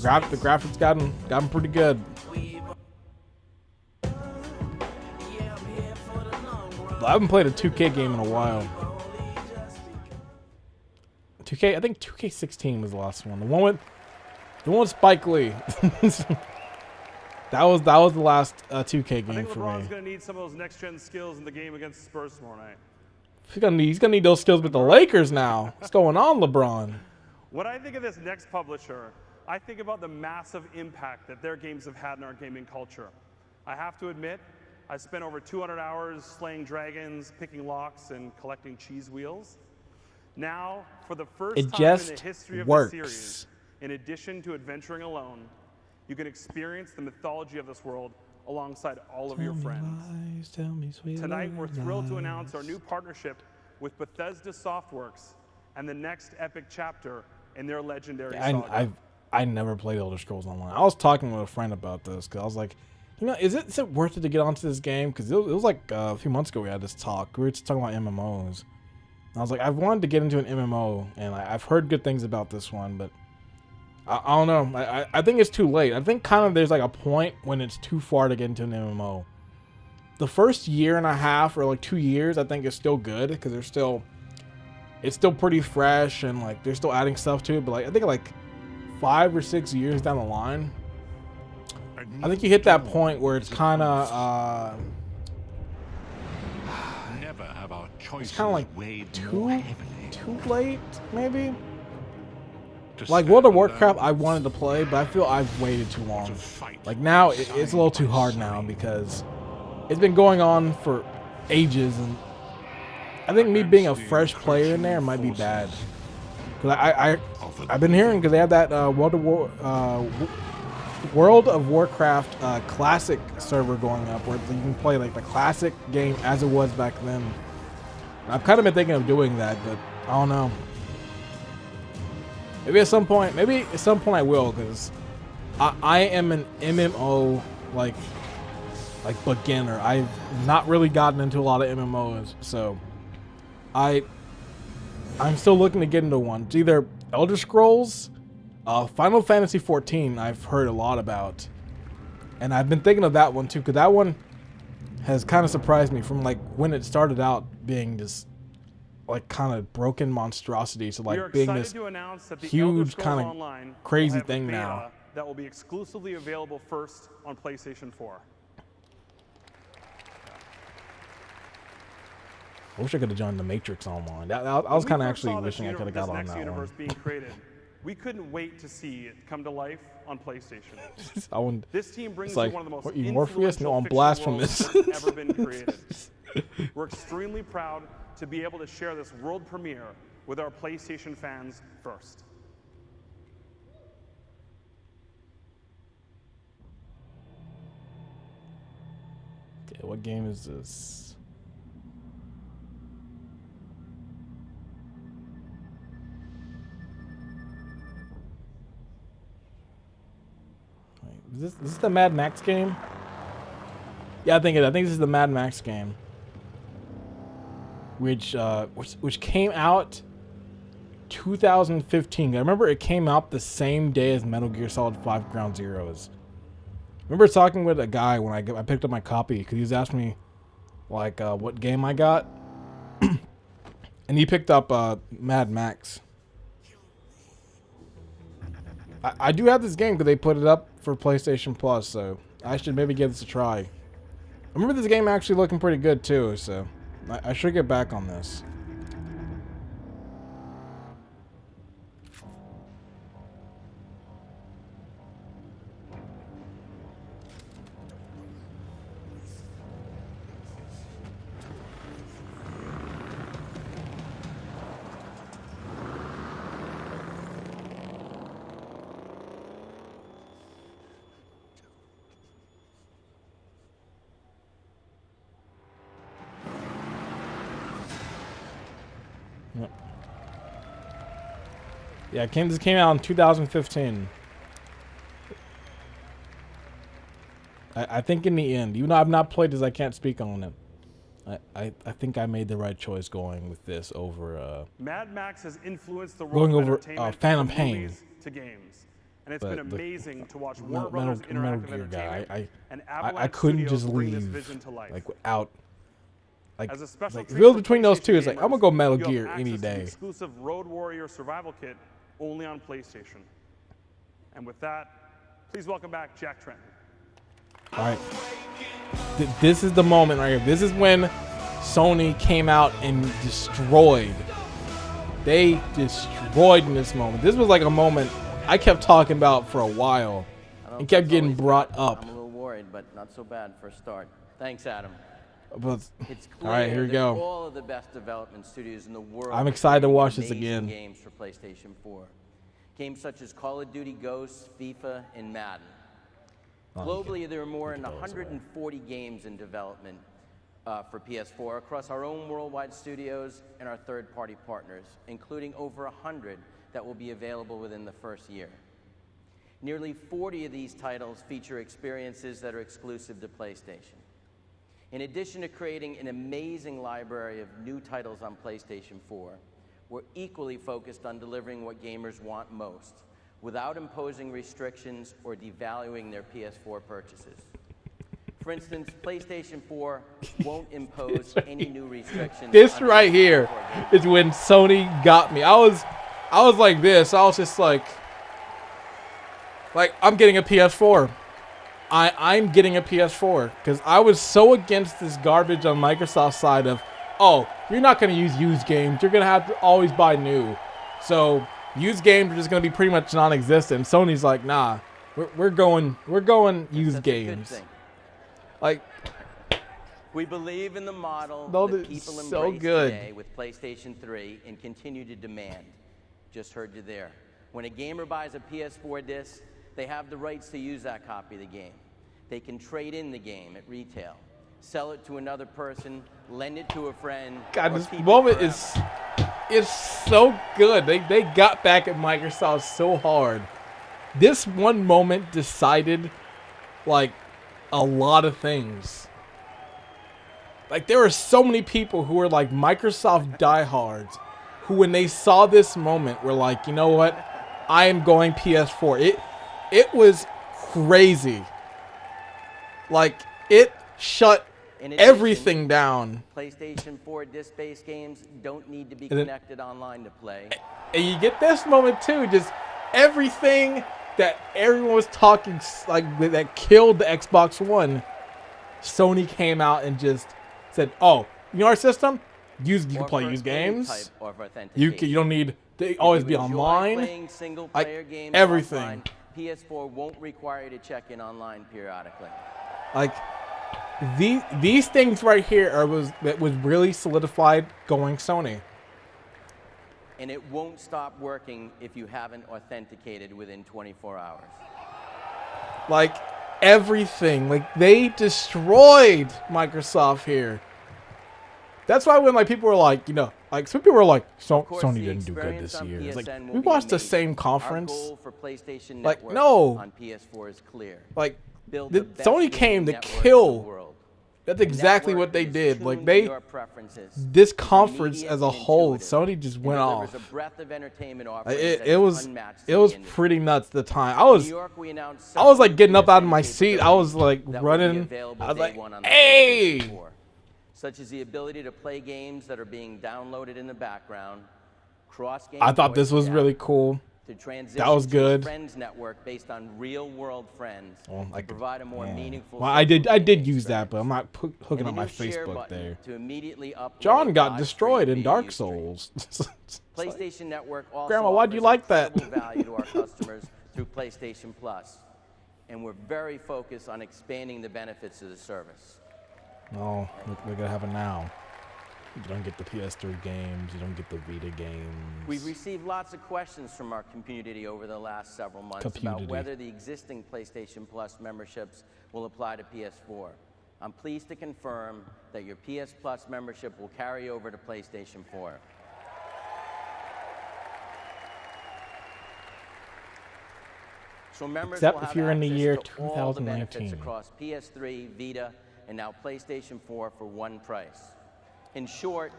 graphics got them pretty good. I haven't played a 2K game in a while. 2K, I think 2K16 was the last one. The one with Spike Lee. that was the last 2K game I think for LeBron's me. gonna need some of those next-gen skills in the game against Spurs tomorrow night. He's gonna need those skills with the Lakers now. What's going on, LeBron? When I think of this next publisher, I think about the massive impact that their games have had in our gaming culture. I have to admit, I spent over 200 hours slaying dragons, picking locks, and collecting cheese wheels. Now, for the first time in the history of the series, in addition to adventuring alone, you can experience the mythology of this world alongside all of your friends. Tonight, we're thrilled to announce our new partnership with Bethesda Softworks and the next epic chapter in their legendary saga. I never played Elder Scrolls Online. I was talking with a friend about this because I was like, you know, is it worth it to get onto this game? Because it was like a few months ago we had this talk. We were just talking about MMOs. And I was like, I've wanted to get into an MMO, and I've heard good things about this one, but I don't know. I think it's too late. I think kind of there's like a point when it's too far to get into an MMO. The first year and a half or like 2 years, I think is still good because it's still pretty fresh and like they're still adding stuff to it. But like I think like 5 or 6 years down the line, I think you hit that point where it's kind of it's kind of like too late, maybe. Like World of Warcraft, I wanted to play, but I feel I've waited too long. Like now, it's a little too hard now because it's been going on for ages, and I think me being a fresh player in there might be bad. Cause I've been hearing because they have that World of Warcraft classic server going up where you can play like the classic game as it was back then. I've kind of been thinking of doing that, but I don't know. Maybe at some point I will, because I am an MMO like beginner. I've not really gotten into a lot of MMOs, so I'm still looking to get into one. It's either Elder Scrolls, Final Fantasy 14 I've heard a lot about, and I've been thinking of that one too, because that one has kind of surprised me from like when it started out being just like kind of broken monstrosity to like being this huge kind of crazy thing now. That will be exclusively available first on PlayStation 4. I wish I could have joined the Matrix Online. I was kind of actually wishing I could have got on that one. Being created, we couldn't wait to see it come to life on PlayStation. This team brings like, you one of the most Morpheus? No, I'm influential blasphemous. fictional worlds ever been created. We're extremely proud to be able to share this world premiere with our PlayStation fans first. Okay, what game is this? Wait, is this the Mad Max game? Yeah, I think this is the Mad Max game. Which came out 2015. I remember it came out the same day as Metal Gear Solid 5 Ground Zeroes. I remember talking with a guy when I picked up my copy because he was asking me like what game I got, and he picked up Mad Max. I do have this game because they put it up for PlayStation Plus, so I should maybe give this a try. I remember this game actually looking pretty good too, so I should get back on this. Yep. Yeah, this came out in 2015. I think in the end, even though I've not played this, I can't speak on it. I think I made the right choice going with this over. Mad Max has influenced the world Going of over entertainment Phantom from Pain. movies to games. And it's But been amazing to watch Metal Warner Brothers Interactive Gear guy, Entertainment and I Avalanche couldn't Studios just bring this leave vision to life. like without. Like, As a special like if treat it was for between those two, it's like PlayStation I'm gonna go gamers, Metal you have Gear any access to the day. exclusive Road Warrior Survival Kit only on PlayStation. And with that, please welcome back Jack Trenton. All right, this is the moment right here. This is when Sony came out and destroyed. They destroyed in this moment. This was like a moment I kept talking about for a while and kept getting brought up. I'm a little worried, but not so bad for a start. Thanks, Adam. But, It's clear all right, here we that go. all of the best development studios in the world I'm are excited to creating watch this amazing again. games for PlayStation 4. Games such as Call of Duty Ghosts, FIFA, and Madden. Globally, there are more than 140 games in development for PS4 across our own worldwide studios and our third-party partners, including over 100 that will be available within the first year. Nearly 40 of these titles feature experiences that are exclusive to PlayStation. In addition to creating an amazing library of new titles on PlayStation 4, we're equally focused on delivering what gamers want most, without imposing restrictions or devaluing their PS4 purchases. For instance, PlayStation 4 won't impose any new restrictions. This right here is when Sony got me. I was like this. I was just like I'm getting a PS4. I'm getting a PS4 because I was so against this garbage on Microsoft's side of, oh, you're not going to use used games. You're going to have to always buy new. So used games are just going to be pretty much non-existent. Sony's like, nah, we're going used games. Like, we believe in the model No, that it's people embrace so good. today with PlayStation 3 and continue to demand. Just heard you there. When a gamer buys a PS4 disc, they have the rights to use that copy of the game. They can trade in the game at retail, sell it to another person, lend it to a friend. God, or this keep it moment forever. is so good. They got back at Microsoft so hard. This one moment decided like a lot of things. Like there were so many people who were like Microsoft diehards who when they saw this moment were like, you know what? I am going PS4. It was crazy. Like it shut In addition, everything down. PlayStation 4 disc-based games don't need to be And then- connected online to play. And you get this moment too, just everything that everyone was talking like that killed the Xbox One. Sony came out and just said, "Oh, you know our system? You can play used games. You don't need to always be online. Playing single-player games everything. offline, PS4 won't require you to check in online periodically." Like these things right here that was really solidified going Sony. And it won't stop working if you haven't authenticated within 24 hours. Like everything, like they destroyed Microsoft here. That's why when like people were like, you know, like some people were like, Sony didn't do good this year. It's like we watched the same conference. Our goal for PlayStation Like Network no, on PS4 is clear. like Build the best Sony came to gaming network in the kill. world. That's exactly what they did. Like they, this conference as a whole, Sony just went off. A breadth of entertainment offerings that It is was unmatched it in was the industry. pretty nuts at the time. New York, we announced I was like several getting up out of PSN my seat. I was like that will be running. available I was day like, one on the hey! PlayStation 4, such as the ability to play games that are being downloaded in the background, cross-game I thought this voice was chat, really cool. to transition That was to good. a friends network based on real-world friends Well, to provide a more meaningful. Well, I did use that, but I'm not hooking And up the my new share Facebook button there. to immediately upload John got live destroyed stream in via Dark Ustream. Souls. PlayStation Network also Grandma, why'd you offers like that? incredible value to our customers through PlayStation Plus, and we're very focused on expanding the benefits of the service. No, we're gonna have it now. You don't get the PS3 games. You don't get the Vita games. We've received lots of questions from our community over the last several months about Community. whether the existing PlayStation Plus memberships will apply to PS4. I'm pleased to confirm that your PS Plus membership will carry over to PlayStation 4. So members Except will if have you're in the access year to all the benefits 2019. across PS3, Vita, and now PlayStation 4 for one price. In short,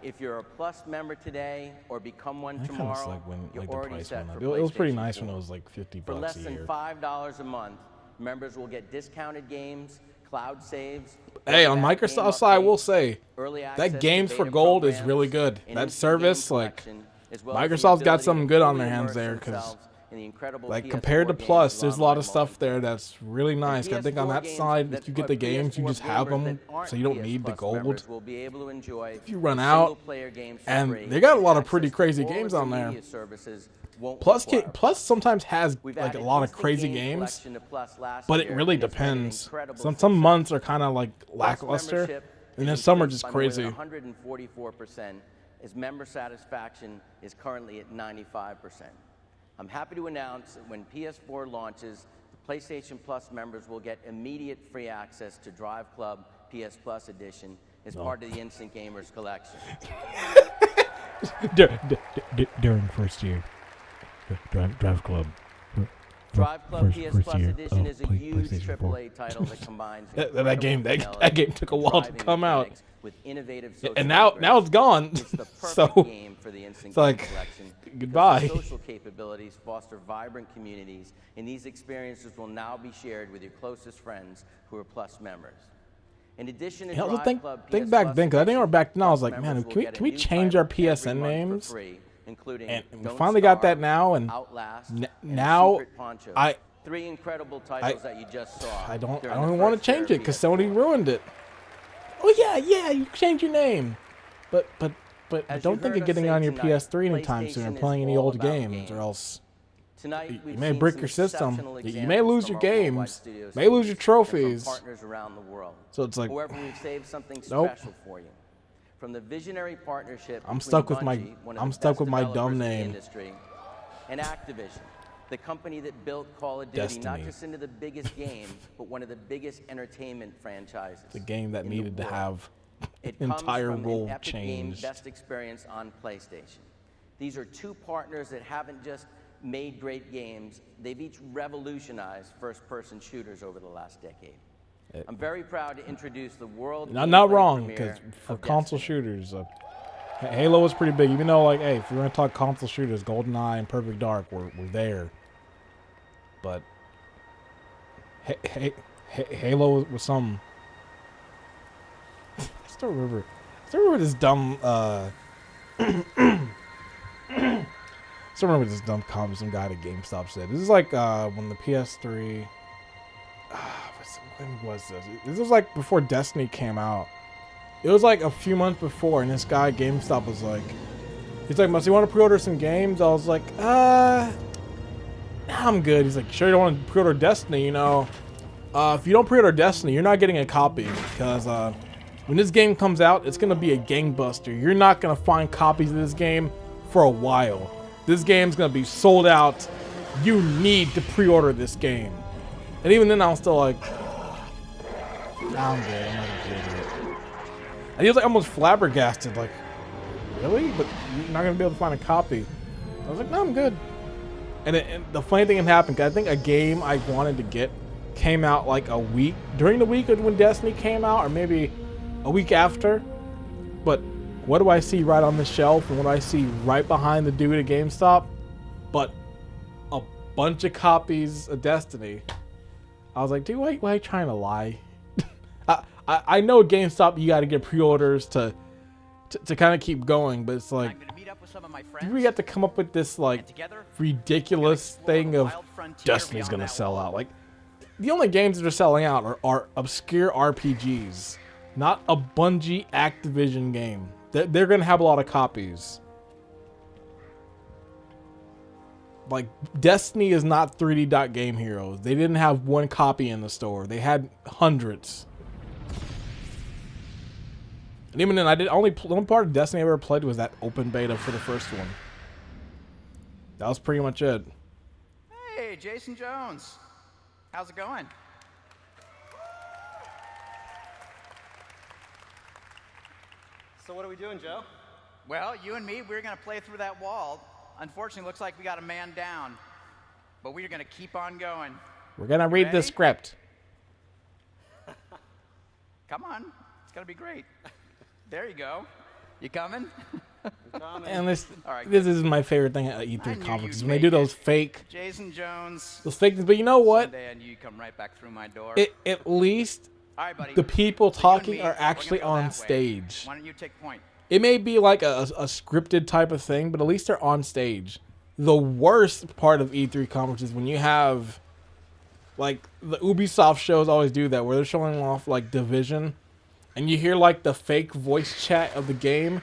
if you're a Plus member today or become one I kind of tomorrow, like when you're the already price set went for up. It was pretty PlayStation nice 4. when it was like $50 For less a than year. $5 a month, members will get discounted games, cloud saves. Hey, on Microsoft side, I will say early access that to Games for beta Gold is programs, really good. an That instant service, game like, collection, as well as the Microsoft's got ability something to good on fully their hands immerse there, because, themselves in the incredible like, PS4 compared to games Plus, with there's a lot of online stuff there that's really nice. I think on PS4 that games side, that if you get the games, you PS4 just have gamers them, that aren't so you don't PS need the Plus gold. members will be able to enjoy If you run the out, single-player games for and free, they got a lot of access pretty to crazy all games of on their there. media services won't Plus, require Plus sometimes has We've like a added lot of instant crazy game games, collection to Plus last but it year, really and it's been an depends. incredible Some months are kind of like lackluster, membership and then is some are increased just by more than crazy. 144%, as member satisfaction is currently at 95%. I'm happy to announce that when PS4 launches, the PlayStation Plus members will get immediate free access to Drive Club PS Plus Edition as part of the Instant Gamers collection. During first year, Drive Club. Drive Club PS Plus Edition is a huge AAA title that combines that game took a while to come out, with innovative social and now it's gone. It's the perfect So game for the Instant it's Game like, collection. goodbye. Because the social capabilities foster vibrant communities, and these experiences will now be shared with your closest friends who are Plus members. In addition to You know, Drive Club think PS back Plus then, because I think I Edition, remember back then I was Plus like, members man, will can get a we new change our title every PSN month for names? free, including And we Don't finally got that Starve, now, and Outlast, now Secret Poncho. I 3 incredible titles that you just saw. I don't during the even want to first year change of it because PS4. Sony ruined it. Oh yeah, you change your name, but As don't you think heard of getting us on say your tonight, PS3 anytime soon PlayStation and is playing any all old about games, or else Tonight, you we've may seen break some your system. exceptional You may examples lose from your our worldwide games, studios may lose team your and from trophies. partners around the world. So it's like, However, we've saved something nope. special for you. From the visionary partnership I'm between stuck with my- Bungie, one of I'm the stuck best with my developers dumb in the name. industry, and Activision, the company that built Call of Duty not Destiny. just into the biggest game, but one of the biggest entertainment franchises. The game that in the needed to world. have It entire comes from role an Epic Game changed. best experience on PlayStation. These are two partners that haven't just made great games, they've each revolutionized first-person shooters over the last decade. I'm very proud to introduce the world. Not gameplay wrong, premiere because for of console Destiny. shooters, Halo was pretty big. Even though, like, hey, if you're gonna talk console shooters, GoldenEye and Perfect Dark were there, but Halo was some. I still remember this dumb. Still remember this dumb comment some guy at GameStop said. This is like when the PS3. When was this? This was like before Destiny came out. It was like a few months before, and this guy at GameStop was like, he's like, "Must you want to pre-order some games?" I was like, nah, I'm good. He's like, "Sure you don't want to pre-order Destiny, you know? If you don't pre-order Destiny, you're not getting a copy, because when this game comes out, it's gonna be a gangbuster. You're not gonna find copies of this game for a while. This game's gonna be sold out. You need to pre-order this game." And even then, I was still like, nah, I'm good. I'm not gonna pre-order it. And he was like almost flabbergasted, like, really? But you're not gonna be able to find a copy? I was like, no, I'm good. And the funny thing that happened, 'cause I think a game I wanted to get came out like a week during the week of when Destiny came out, or maybe a week after. But what do I see right on the shelf, and what do I see right behind the dude at GameStop? But a bunch of copies of Destiny. I was like, dude, why are you trying to lie? I know GameStop, you got to get pre-orders to kind of keep going, but it's like, we got to come up with this like ridiculous thing of Destiny's gonna sell out. Like, the only games that are selling out are obscure RPGs, not a Bungie Activision game. They're gonna have a lot of copies. Like, Destiny is not 3D Game Heroes. They didn't have one copy in the store. They had hundreds. And even then, the only part of Destiny I ever played was that open beta for the first one. That was pretty much it. Hey, Jason Jones. How's it going? So what are we doing, Joe? Well, you and me, we're going to play through that wall. Unfortunately, looks like we got a man down. but we're going to keep on going. We're gonna read the ready? script. Come on. It's going to be great. There you go. You coming? And this All right, this is my favorite thing at E3 conferences when they do those fake Jason Jones. those fake things. But you know what? Someday I knew you'd come right back through my door. At least All right, buddy. the people So you and talking me, are we're gonna actually go on that way. stage. Why don't you take point? It may be like a scripted type of thing, but at least they're on stage. The worst part of E3 conferences when you have like the Ubisoft shows always do that, where they're showing off like Division, and you hear like the fake voice chat of the game,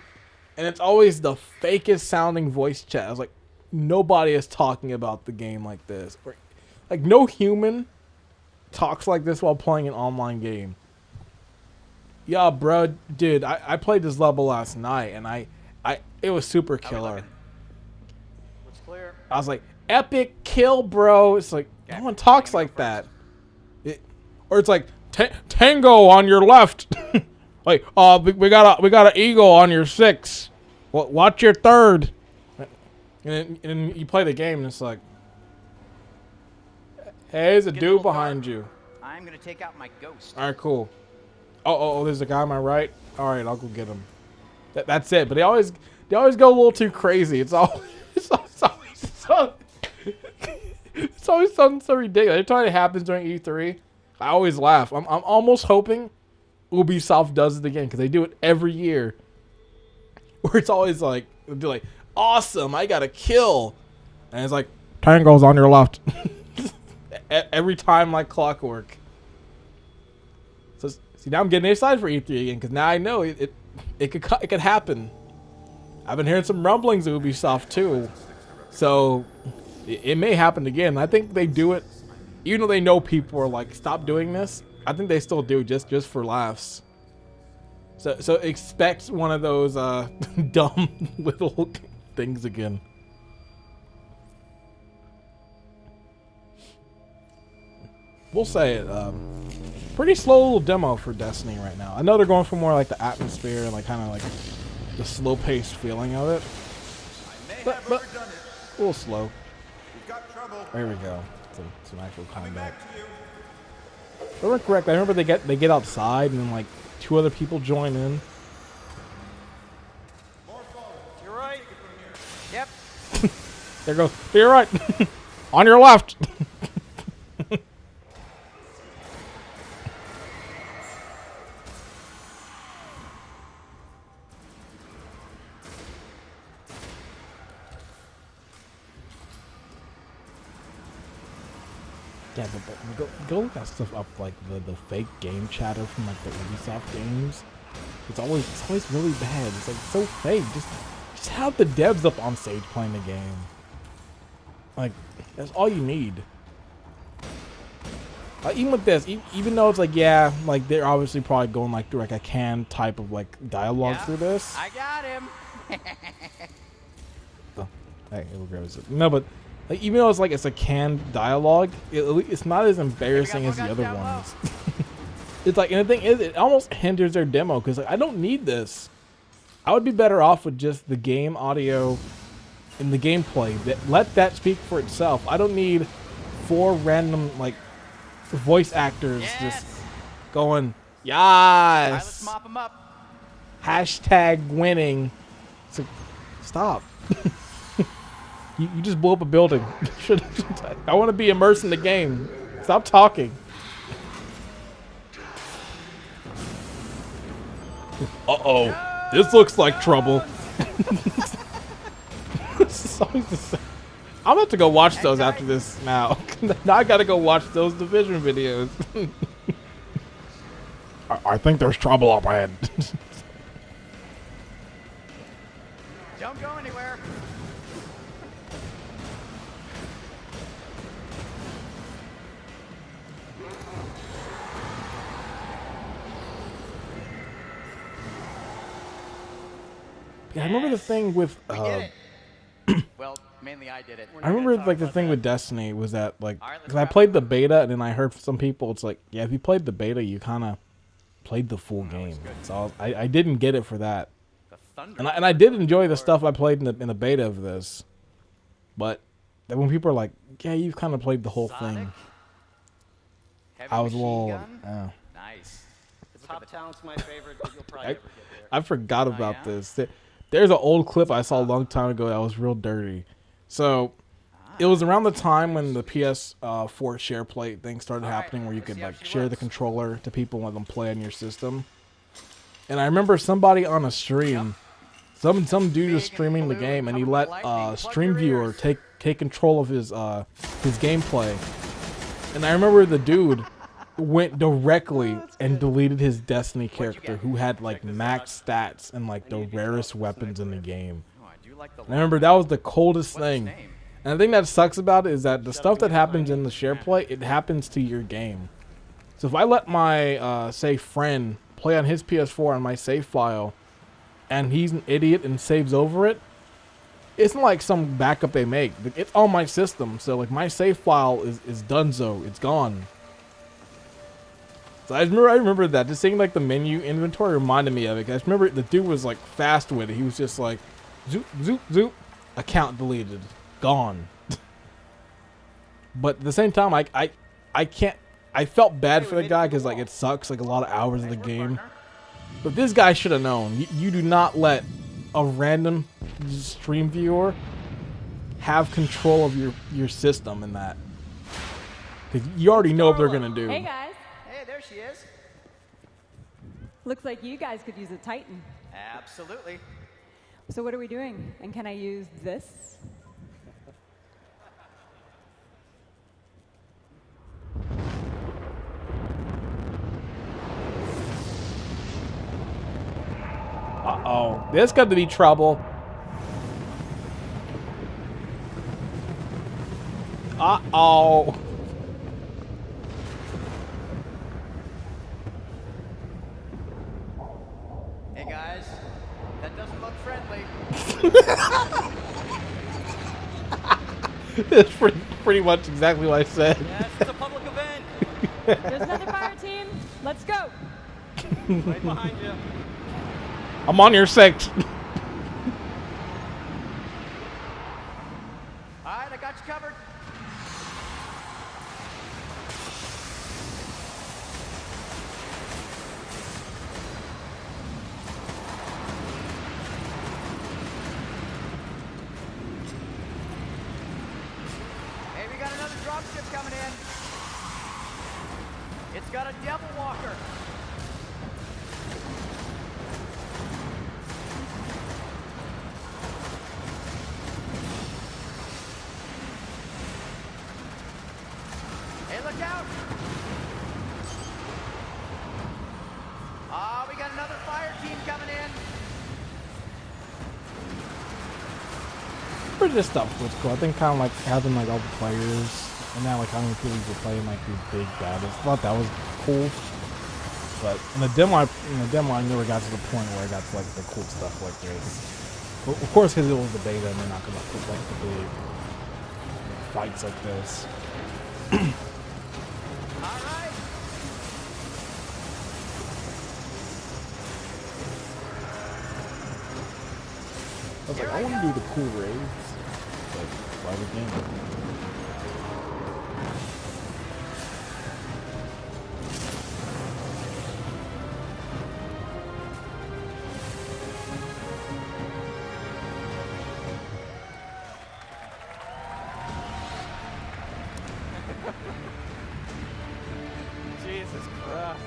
and it's always the fakest sounding voice chat. I was like, nobody is talking about the game like this. Like no human talks like this while playing an online game. Yeah, bro, dude, I played this level last night, and it was super killer. Looks clear. I was like, epic kill, bro. It's like, no one talks like that. Or it's like, Tango on your left. Like, we got an eagle on your 6. Watch your 3rd. And then you play the game, and it's like, hey, there's a dude behind you. I'm going to take out my ghost. All right, cool. Oh, there's a guy on my right. All right, I'll go get him. That's it. But they always go a little too crazy. It's always something so ridiculous. Every time it happens during E3, I always laugh. I'm almost hoping Ubisoft does it again, because they do it every year. Where it's always like, they'll be like, awesome, I got a kill, and it's like, Tango's on your left. Every time, like clockwork. So see, now I'm getting excited for E3 again, because now I know it could happen. I've been hearing some rumblings of Ubisoft too, so it may happen again. I think they do it, even though they know people are like, stop doing this. I think they still do just for laughs. So expect one of those dumb little things again. We'll say it. Pretty slow little demo for Destiny right now. I know they're going for more like the atmosphere and like kind of like the slow-paced feeling of it, but a little slow. There we go. Some actual combat. If I remember correctly, I remember they get outside and then like 2 other people join in. You're right. Yep. There goes. To your right. On your left. Yeah, but go look that stuff up, like the fake game chatter from like the Ubisoft games. It's always really bad. It's like so fake. Just have the devs up on stage playing the game. Like that's all you need. Even with this, even though it's like, yeah, like they're obviously probably going like through like a canned type of like dialogue through this. I got him. Oh, hey, here goes it. No, but like even though it's a canned dialogue, it's not as embarrassing as the other ones. It's like, and the thing is, it almost hinders their demo, because like, I don't need this. I would be better off with just the game audio and the gameplay. Let that speak for itself. I don't need 4 random like voice actors just going, yes. Right, let's mop them up. Hashtag winning. It's like, stop. You just blew up a building. I want to be immersed in the game. Stop talking. Uh-oh. This looks like trouble. It's always the same. I'm about to go watch those after this now. Now I gotta go watch those Division videos. I think there's trouble up ahead. Don't go anywhere. Yeah, I remember the thing with Well, mainly I did it. I remember like the thing with Destiny was that like, because I played the beta and then I heard from some people it's like, yeah, if you played the beta you kind of played the full game. So I didn't get it for that. And I did enjoy the stuff I played in the beta of this, but that when people are like, yeah, you've kind of played the whole thing. I was a little. Nice. The Top Talent's my favorite, but you'll probably never get there. I forgot about this. There's an old clip I saw a long time ago that was real dirty. So it was around the time when the PS4 share plate thing started happening, where you could like share the controller to people and let them play on your system. And I remember somebody on a stream, some dude was streaming the game, and he let stream viewer take control of his gameplay. And I remember the dude went directly and deleted his Destiny character, who had like max stats and like the rarest weapons in the game. And I remember that was the coldest thing. And the thing that sucks about it is that the stuff that happens in the share play, it happens to your game. So if I let my say friend play on his PS4 on my save file, and he's an idiot and saves over it, it's not like some backup they make. It's on my system, so like my save file is donezo. It's gone. So I remember that. Just seeing like the menu inventory reminded me of it. I just remember the dude was like fast with it. He was just like, zoop, zoop, zoop, account deleted, gone. But at the same time, I can't. I felt bad for the guy because like it sucks, like a lot of hours of the game. But this guy should have known. You do not let a random stream viewer have control of your system in that, because you already know what they're gonna do. Hey guys. Hey, there she is. Looks like you guys could use a Titan. Absolutely. So what are we doing? And can I use this? Uh-oh. There's got to be trouble. Uh-oh. Hey guys, that doesn't look friendly. That's pretty much exactly what I said. Yes, it's a public event. There's another fire team. Let's go. Right behind you. I'm on your six. All right, I got you covered. Hey, we got another dropship coming in. It's got a devil walker. Hey, look out! We got another fire team coming in. But this stuff was cool. I think kind of like having like all the players, and now like how many people were playing like these big battles. I thought that was cool. But in the demo, I never got to the point where I got to like the cool stuff like this. Well, of course, because it was the beta, and they're not gonna put like the big fights like this. I was like, I want to do the cool raids, like private game. Jesus Christ.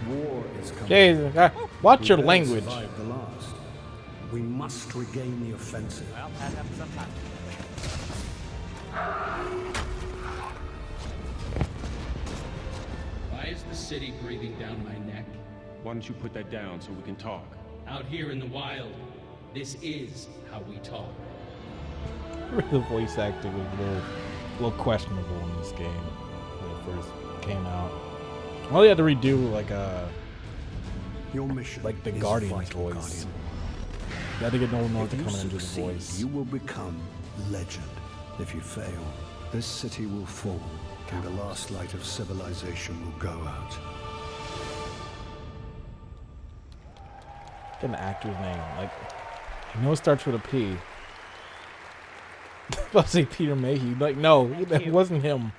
War is coming. Jesus, watch your language. Survive the last. We must regain the offensive. Well, that happens sometime. Why is the city breathing down my neck? Why don't you put that down so we can talk? Out here in the wild, this is how we talk. The voice acting was a little questionable in this game when it first came out. Well, you had to redo like your mission, like the Guardian's voice. Guardian. You had to get Nolan North to If come you in and do the succeed, voice. you will become legend. If you fail, this city will fall, and the last light of civilization will go out. Get an actor's name. Like, I know it starts with a P. About to say Peter Mayhew. Like, no, that wasn't him.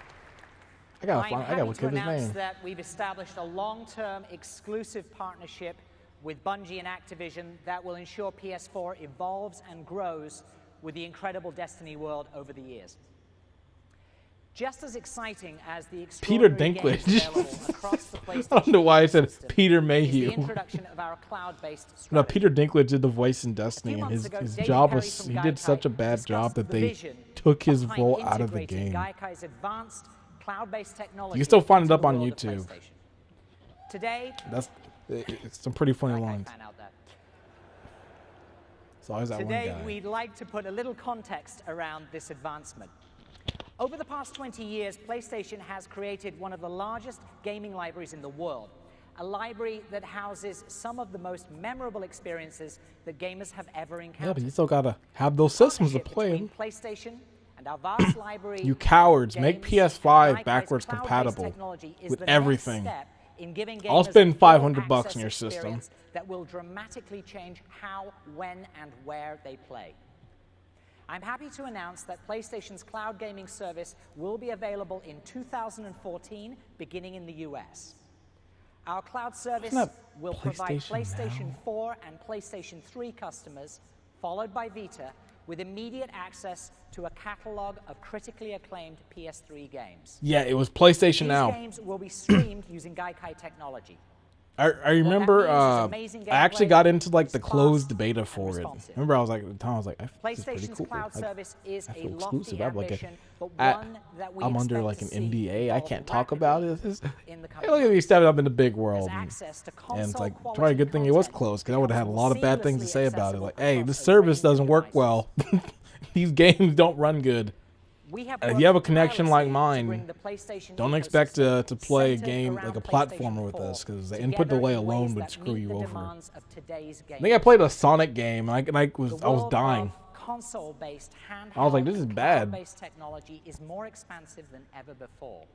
I gotta I'm find. I happy gotta look to at his announce name. that we've established a long-term exclusive partnership with Bungie and Activision that will ensure PS4 evolves and grows with the incredible Destiny world over the years. Just as exciting as the Peter extraordinary games Dinklage. available across the I don't know why I said system Peter is the Mayhew. introduction of our cloud-based No, Peter Dinklage did the voice in Destiny, and months his, ago, his David job Perry was, from he did Gaikai such a bad job discussed that the they vision took his behind role out of the integrating game. Gaikai's advanced cloud-based technology. You can still find it into up the on world of YouTube. PlayStation. Today, It's some pretty funny lines. fan out there. It's always that one Today, guy. we'd like to put a little context around this advancement. Over the past 20 years, PlayStation has created one of the largest gaming libraries in the world, a library that houses some of the most memorable experiences that gamers have ever encountered. Yeah, but you still gotta have those systems to play Between them. PlayStation and our vast library You cowards, of make games, PS5 Gaikai's backwards cloud-based compatible technology is with the next everything. step in giving I'll gamers spend a full $500 access in your system. experience that will dramatically change how, when, and where they play. I'm happy to announce that PlayStation's cloud gaming service will be available in 2014, beginning in the US. Our cloud service Isn't that will provide PlayStation PlayStation Now? 4 and PlayStation 3 customers, followed by Vita, with immediate access to a catalog of critically acclaimed PS3 games. Yeah, it was PlayStation These Now. games will be streamed using Gaikai technology. I remember I actually got into like the closed beta for it. Remember, I was like at the time I was like, this is pretty PlayStation's cool. cloud service is I a feel lofty exclusive. I have like ambition, but a, one that we I'm under expect like to an see NDA. I evolve can't talk about it. in the Hey, look at me stepping up in the big world, access to and it's like console probably a good thing it was closed because I would have had a lot of bad things to say about it. Like, hey, this service doesn't work well. These games don't run good. And if you have a connection like mine, don't expect to play a game like a platformer with this, because the input delay alone would screw you over. I think I played a Sonic game, and I was dying. Console-based handheld I was like, this is bad. cloud-based technology is more expansive than ever before.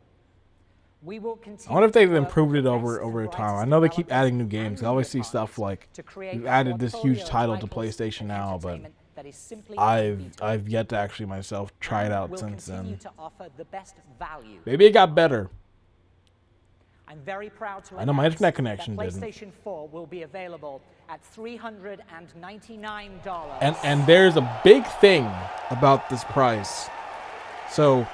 We will continue I wonder if they've to work improved with it the over best and time. I brightest know they keep developers adding new games. I always see stuff like we've added this huge title to PlayStation Now, but that is simply I've yet to actually myself try it out will since continue then. to offer the best value. Maybe it got better. I'm very proud to I know my announce internet connection that didn't. PlayStation 4 will be available at $399. And there's a big thing about this price. So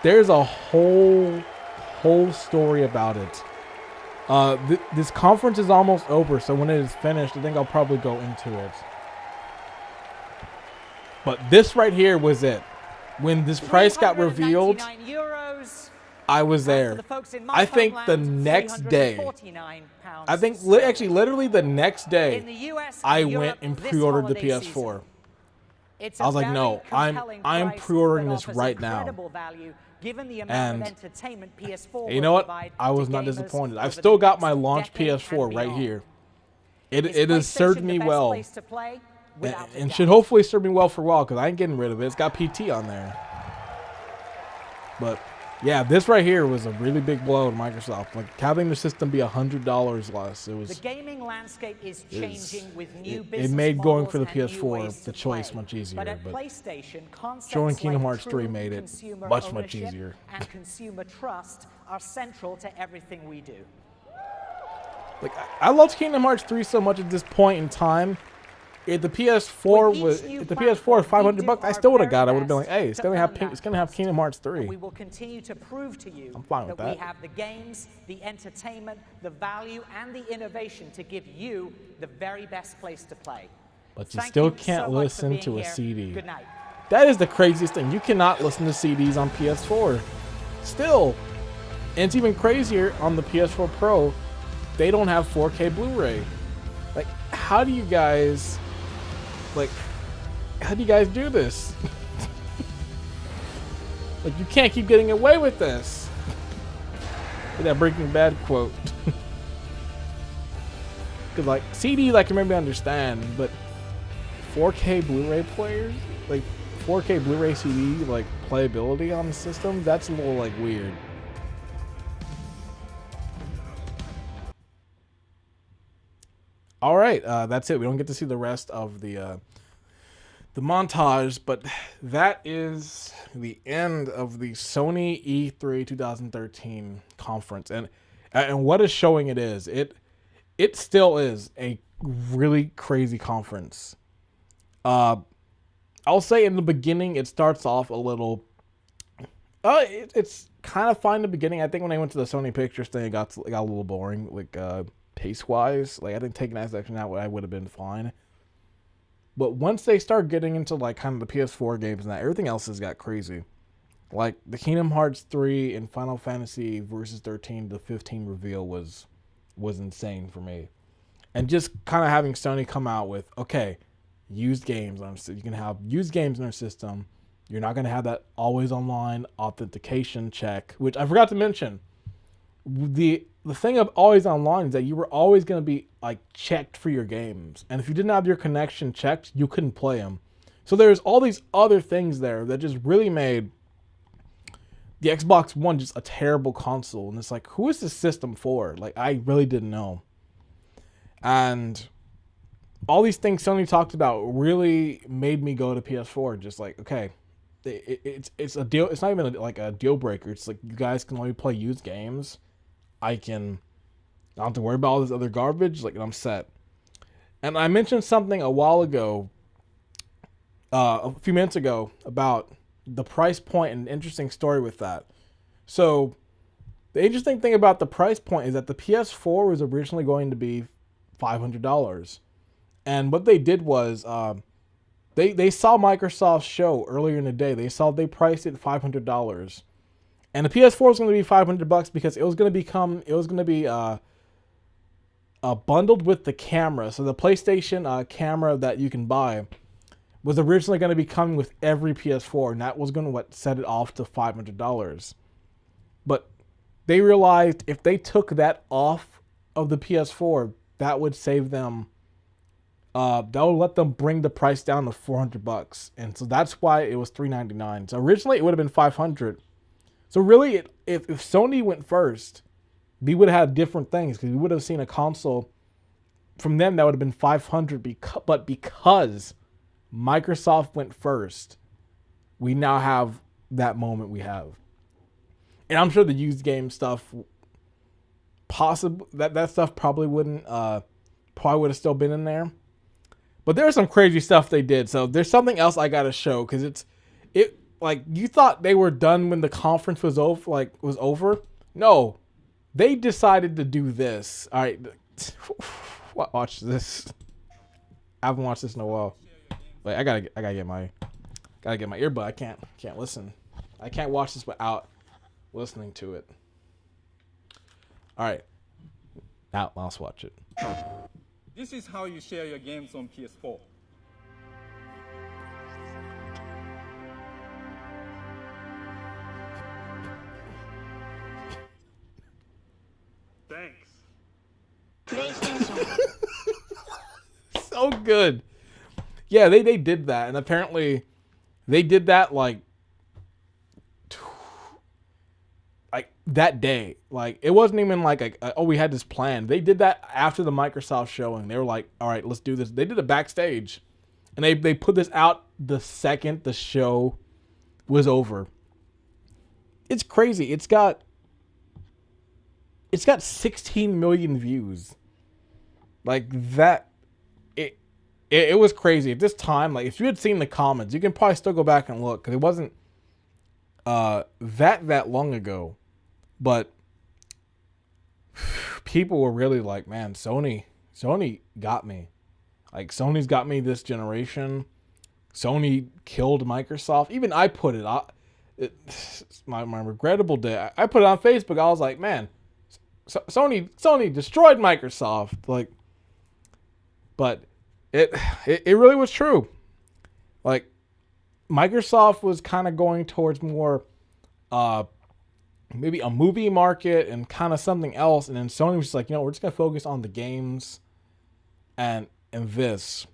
there's a whole story about it. This conference is almost over, so when it is finished, I think I'll probably go into it. But this right here was it. When this price got revealed, euros. I was there. I think the next day, I think actually literally the next day, I went and pre-ordered the PS4. I was like, no, I'm pre-ordering this right now. And you know what? I was not disappointed. I've still got my launch PS4 right here. It has served me well. And should hopefully serve me well for a while, because I ain't getting rid of it. It's got PT on there. But yeah, this right here was a really big blow to Microsoft. Like having the system be $100 less. It was. The gaming landscape is changing with new It business made going for the models and new PS4 ways the to choice play. much easier. But at But PlayStation, concepts showing Kingdom like Hearts 3 true made it consumer much ownership easier. and consumer trust are central to everything we do. Like I loved Kingdom Hearts 3 so much at this point in time. If the PS4 was $500, I still would have got it. I would have been like, hey, it's gonna have Kingdom Hearts 3. We will continue to prove to you I'm fine with that that. we have the games, the entertainment, the value, and the innovation to give you the very best place to play. But you Thank still you can't so much for listen being to a here. CD. Good night. That is the craziest thing. You cannot listen to CDs on PS4. Still. And it's even crazier on the PS4 Pro. They don't have 4K Blu-ray. Like, how do you guys do this? Like, you can't keep getting away with this. With that Breaking Bad quote. Because, like, CDs I can maybe understand, but 4K Blu-ray players? Like, 4K Blu-ray CD, like, playability on the system? That's a little, like, weird. All right, that's it. We don't get to see the rest of the the montage, but that is the end of the Sony E3 2013 conference. And what is showing it is, it still is a really crazy conference. I'll say in the beginning, it starts off a little, it's kind of fine in the beginning. I think when I went to the Sony Pictures thing, it got a little boring, like pace-wise. Like, I think taking that section out, I would have been fine. But once they start getting into like kind of the PS4 games and that, everything else has got crazy. Like the Kingdom Hearts 3 and Final Fantasy Versus 13 to 15 reveal was insane for me. And just kind of having Sony come out with, okay, used games you can have used games in their system. You're not going to have that always online authentication check, which I forgot to mention. The thing of always online is that you were always going to be like checked for your games. And if you didn't have your connection checked, you couldn't play them. So there's all these other things there that just really made the Xbox One just a terrible console. And it's like, who is this system for? Like, I really didn't know. And all these things Sony talked about really made me go to PS4. Just like, okay, it's a deal. It's not even like a deal breaker. It's like, you guys can let me play used games. I don't have to worry about all this other garbage. Like, and I'm set. And I mentioned something a while ago, a few minutes ago, about the price point and an interesting story with that. So the interesting thing about the price point is that the PS4 was originally going to be $500. And what they did was they saw Microsoft's show earlier in the day. They priced it $500. And the PS4 was going to be $500 because it was going to be bundled with the camera. So the PlayStation camera that you can buy was originally going to be coming with every PS4, and that was going to set it off to $500. But they realized if they took that off of the PS4, that would save them. That would let them bring the price down to $400, and so that's why it was $399. So originally it would have been $500. So really, if Sony went first, we would have had different things, because we would have seen a console from them that would have been $500. But because Microsoft went first, we now have that moment we have. And I'm sure the used game stuff, that stuff probably would have still been in there. But there's some crazy stuff they did. So there's something else I gotta show, because it like, you thought they were done when the conference was over. No, they decided to do this. All right, watch this. I haven't watched this in a while. Like, I gotta get my earbud. I can't listen. I can't watch this without listening to it. All right, now let's watch it. This is how you share your games on PS4. Thanks. So good. Yeah, they did that, and apparently they did that like that day. Like, it wasn't even like oh, we had this plan. They did that after the Microsoft showing. They were like, all right, let's do this. They did it backstage, and they put this out the second the show was over. It's crazy. It's got 16 million views. Like, that, it was crazy at this time. Like, if you had seen the comments, you can probably still go back and look, because it wasn't that long ago. But people were really like, man, Sony got me. Like, Sony's got me this generation. Sony killed Microsoft. Even I put it on. It's my regrettable day. I put it on Facebook. I was like, man, Sony destroyed Microsoft. Like, but it really was true. Like, Microsoft was kind of going towards more maybe a movie market and kind of something else, and then Sony was just like, we're just gonna focus on the games and this.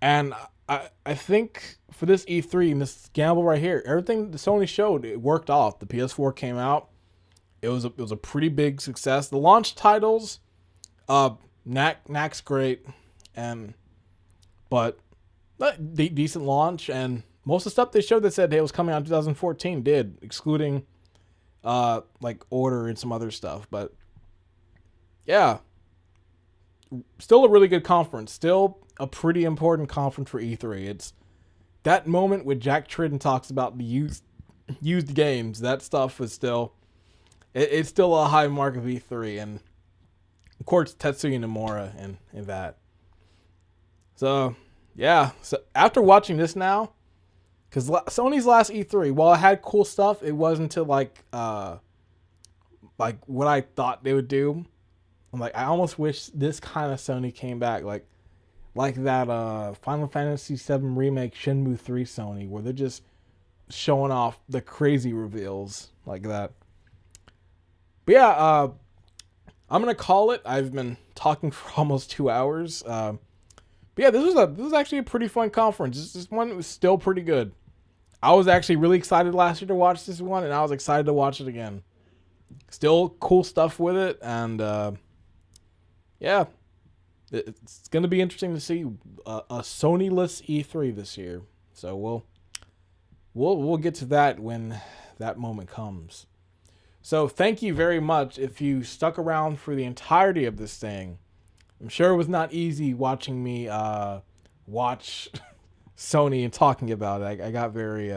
And I think for this E3 and this gamble right here, everything the Sony showed, it worked off. The PS4 came out. It was a pretty big success. The launch titles, Knack's great, but decent launch, and most of the stuff they showed that said it was coming out in 2014 did, excluding like Order and some other stuff. But yeah, still a really good conference. Still a pretty important conference for E3. It's that moment when Jack Tridden talks about the used games. That stuff was still it's still a high mark of E3, and of course Tetsuya Nomura and that. So yeah, so after watching this now, because Sony's last E3, while it had cool stuff, it wasn't to like what I thought they would do. I'm like, I almost wish this kind of Sony came back, like that Final Fantasy VII Remake Shenmue 3 Sony, where they're just showing off the crazy reveals like that. But yeah, I'm gonna call it. I've been talking for almost 2 hours. But yeah, this was actually a pretty fun conference. This one was still pretty good. I was actually really excited last year to watch this one, and I was excited to watch it again. Still cool stuff with it, and yeah, it's going to be interesting to see a Sony-less E3 this year. So we'll get to that when that moment comes. So thank you very much if you stuck around for the entirety of this thing. I'm sure it was not easy watching me watch Sony and talking about it. I got very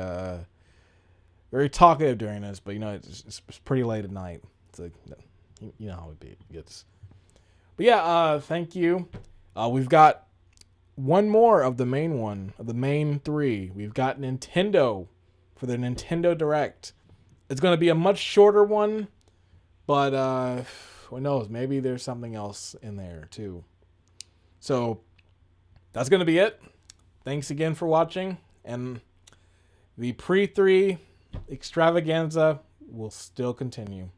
talkative during this, but you know it's pretty late at night. It's like, you know how it gets. But yeah, thank you. We've got one more of the main three. We've got Nintendo for the Nintendo Direct. It's going to be a much shorter one, but who knows? Maybe there's something else in there too. So that's going to be it. Thanks again for watching, and the pre-3 extravaganza will still continue.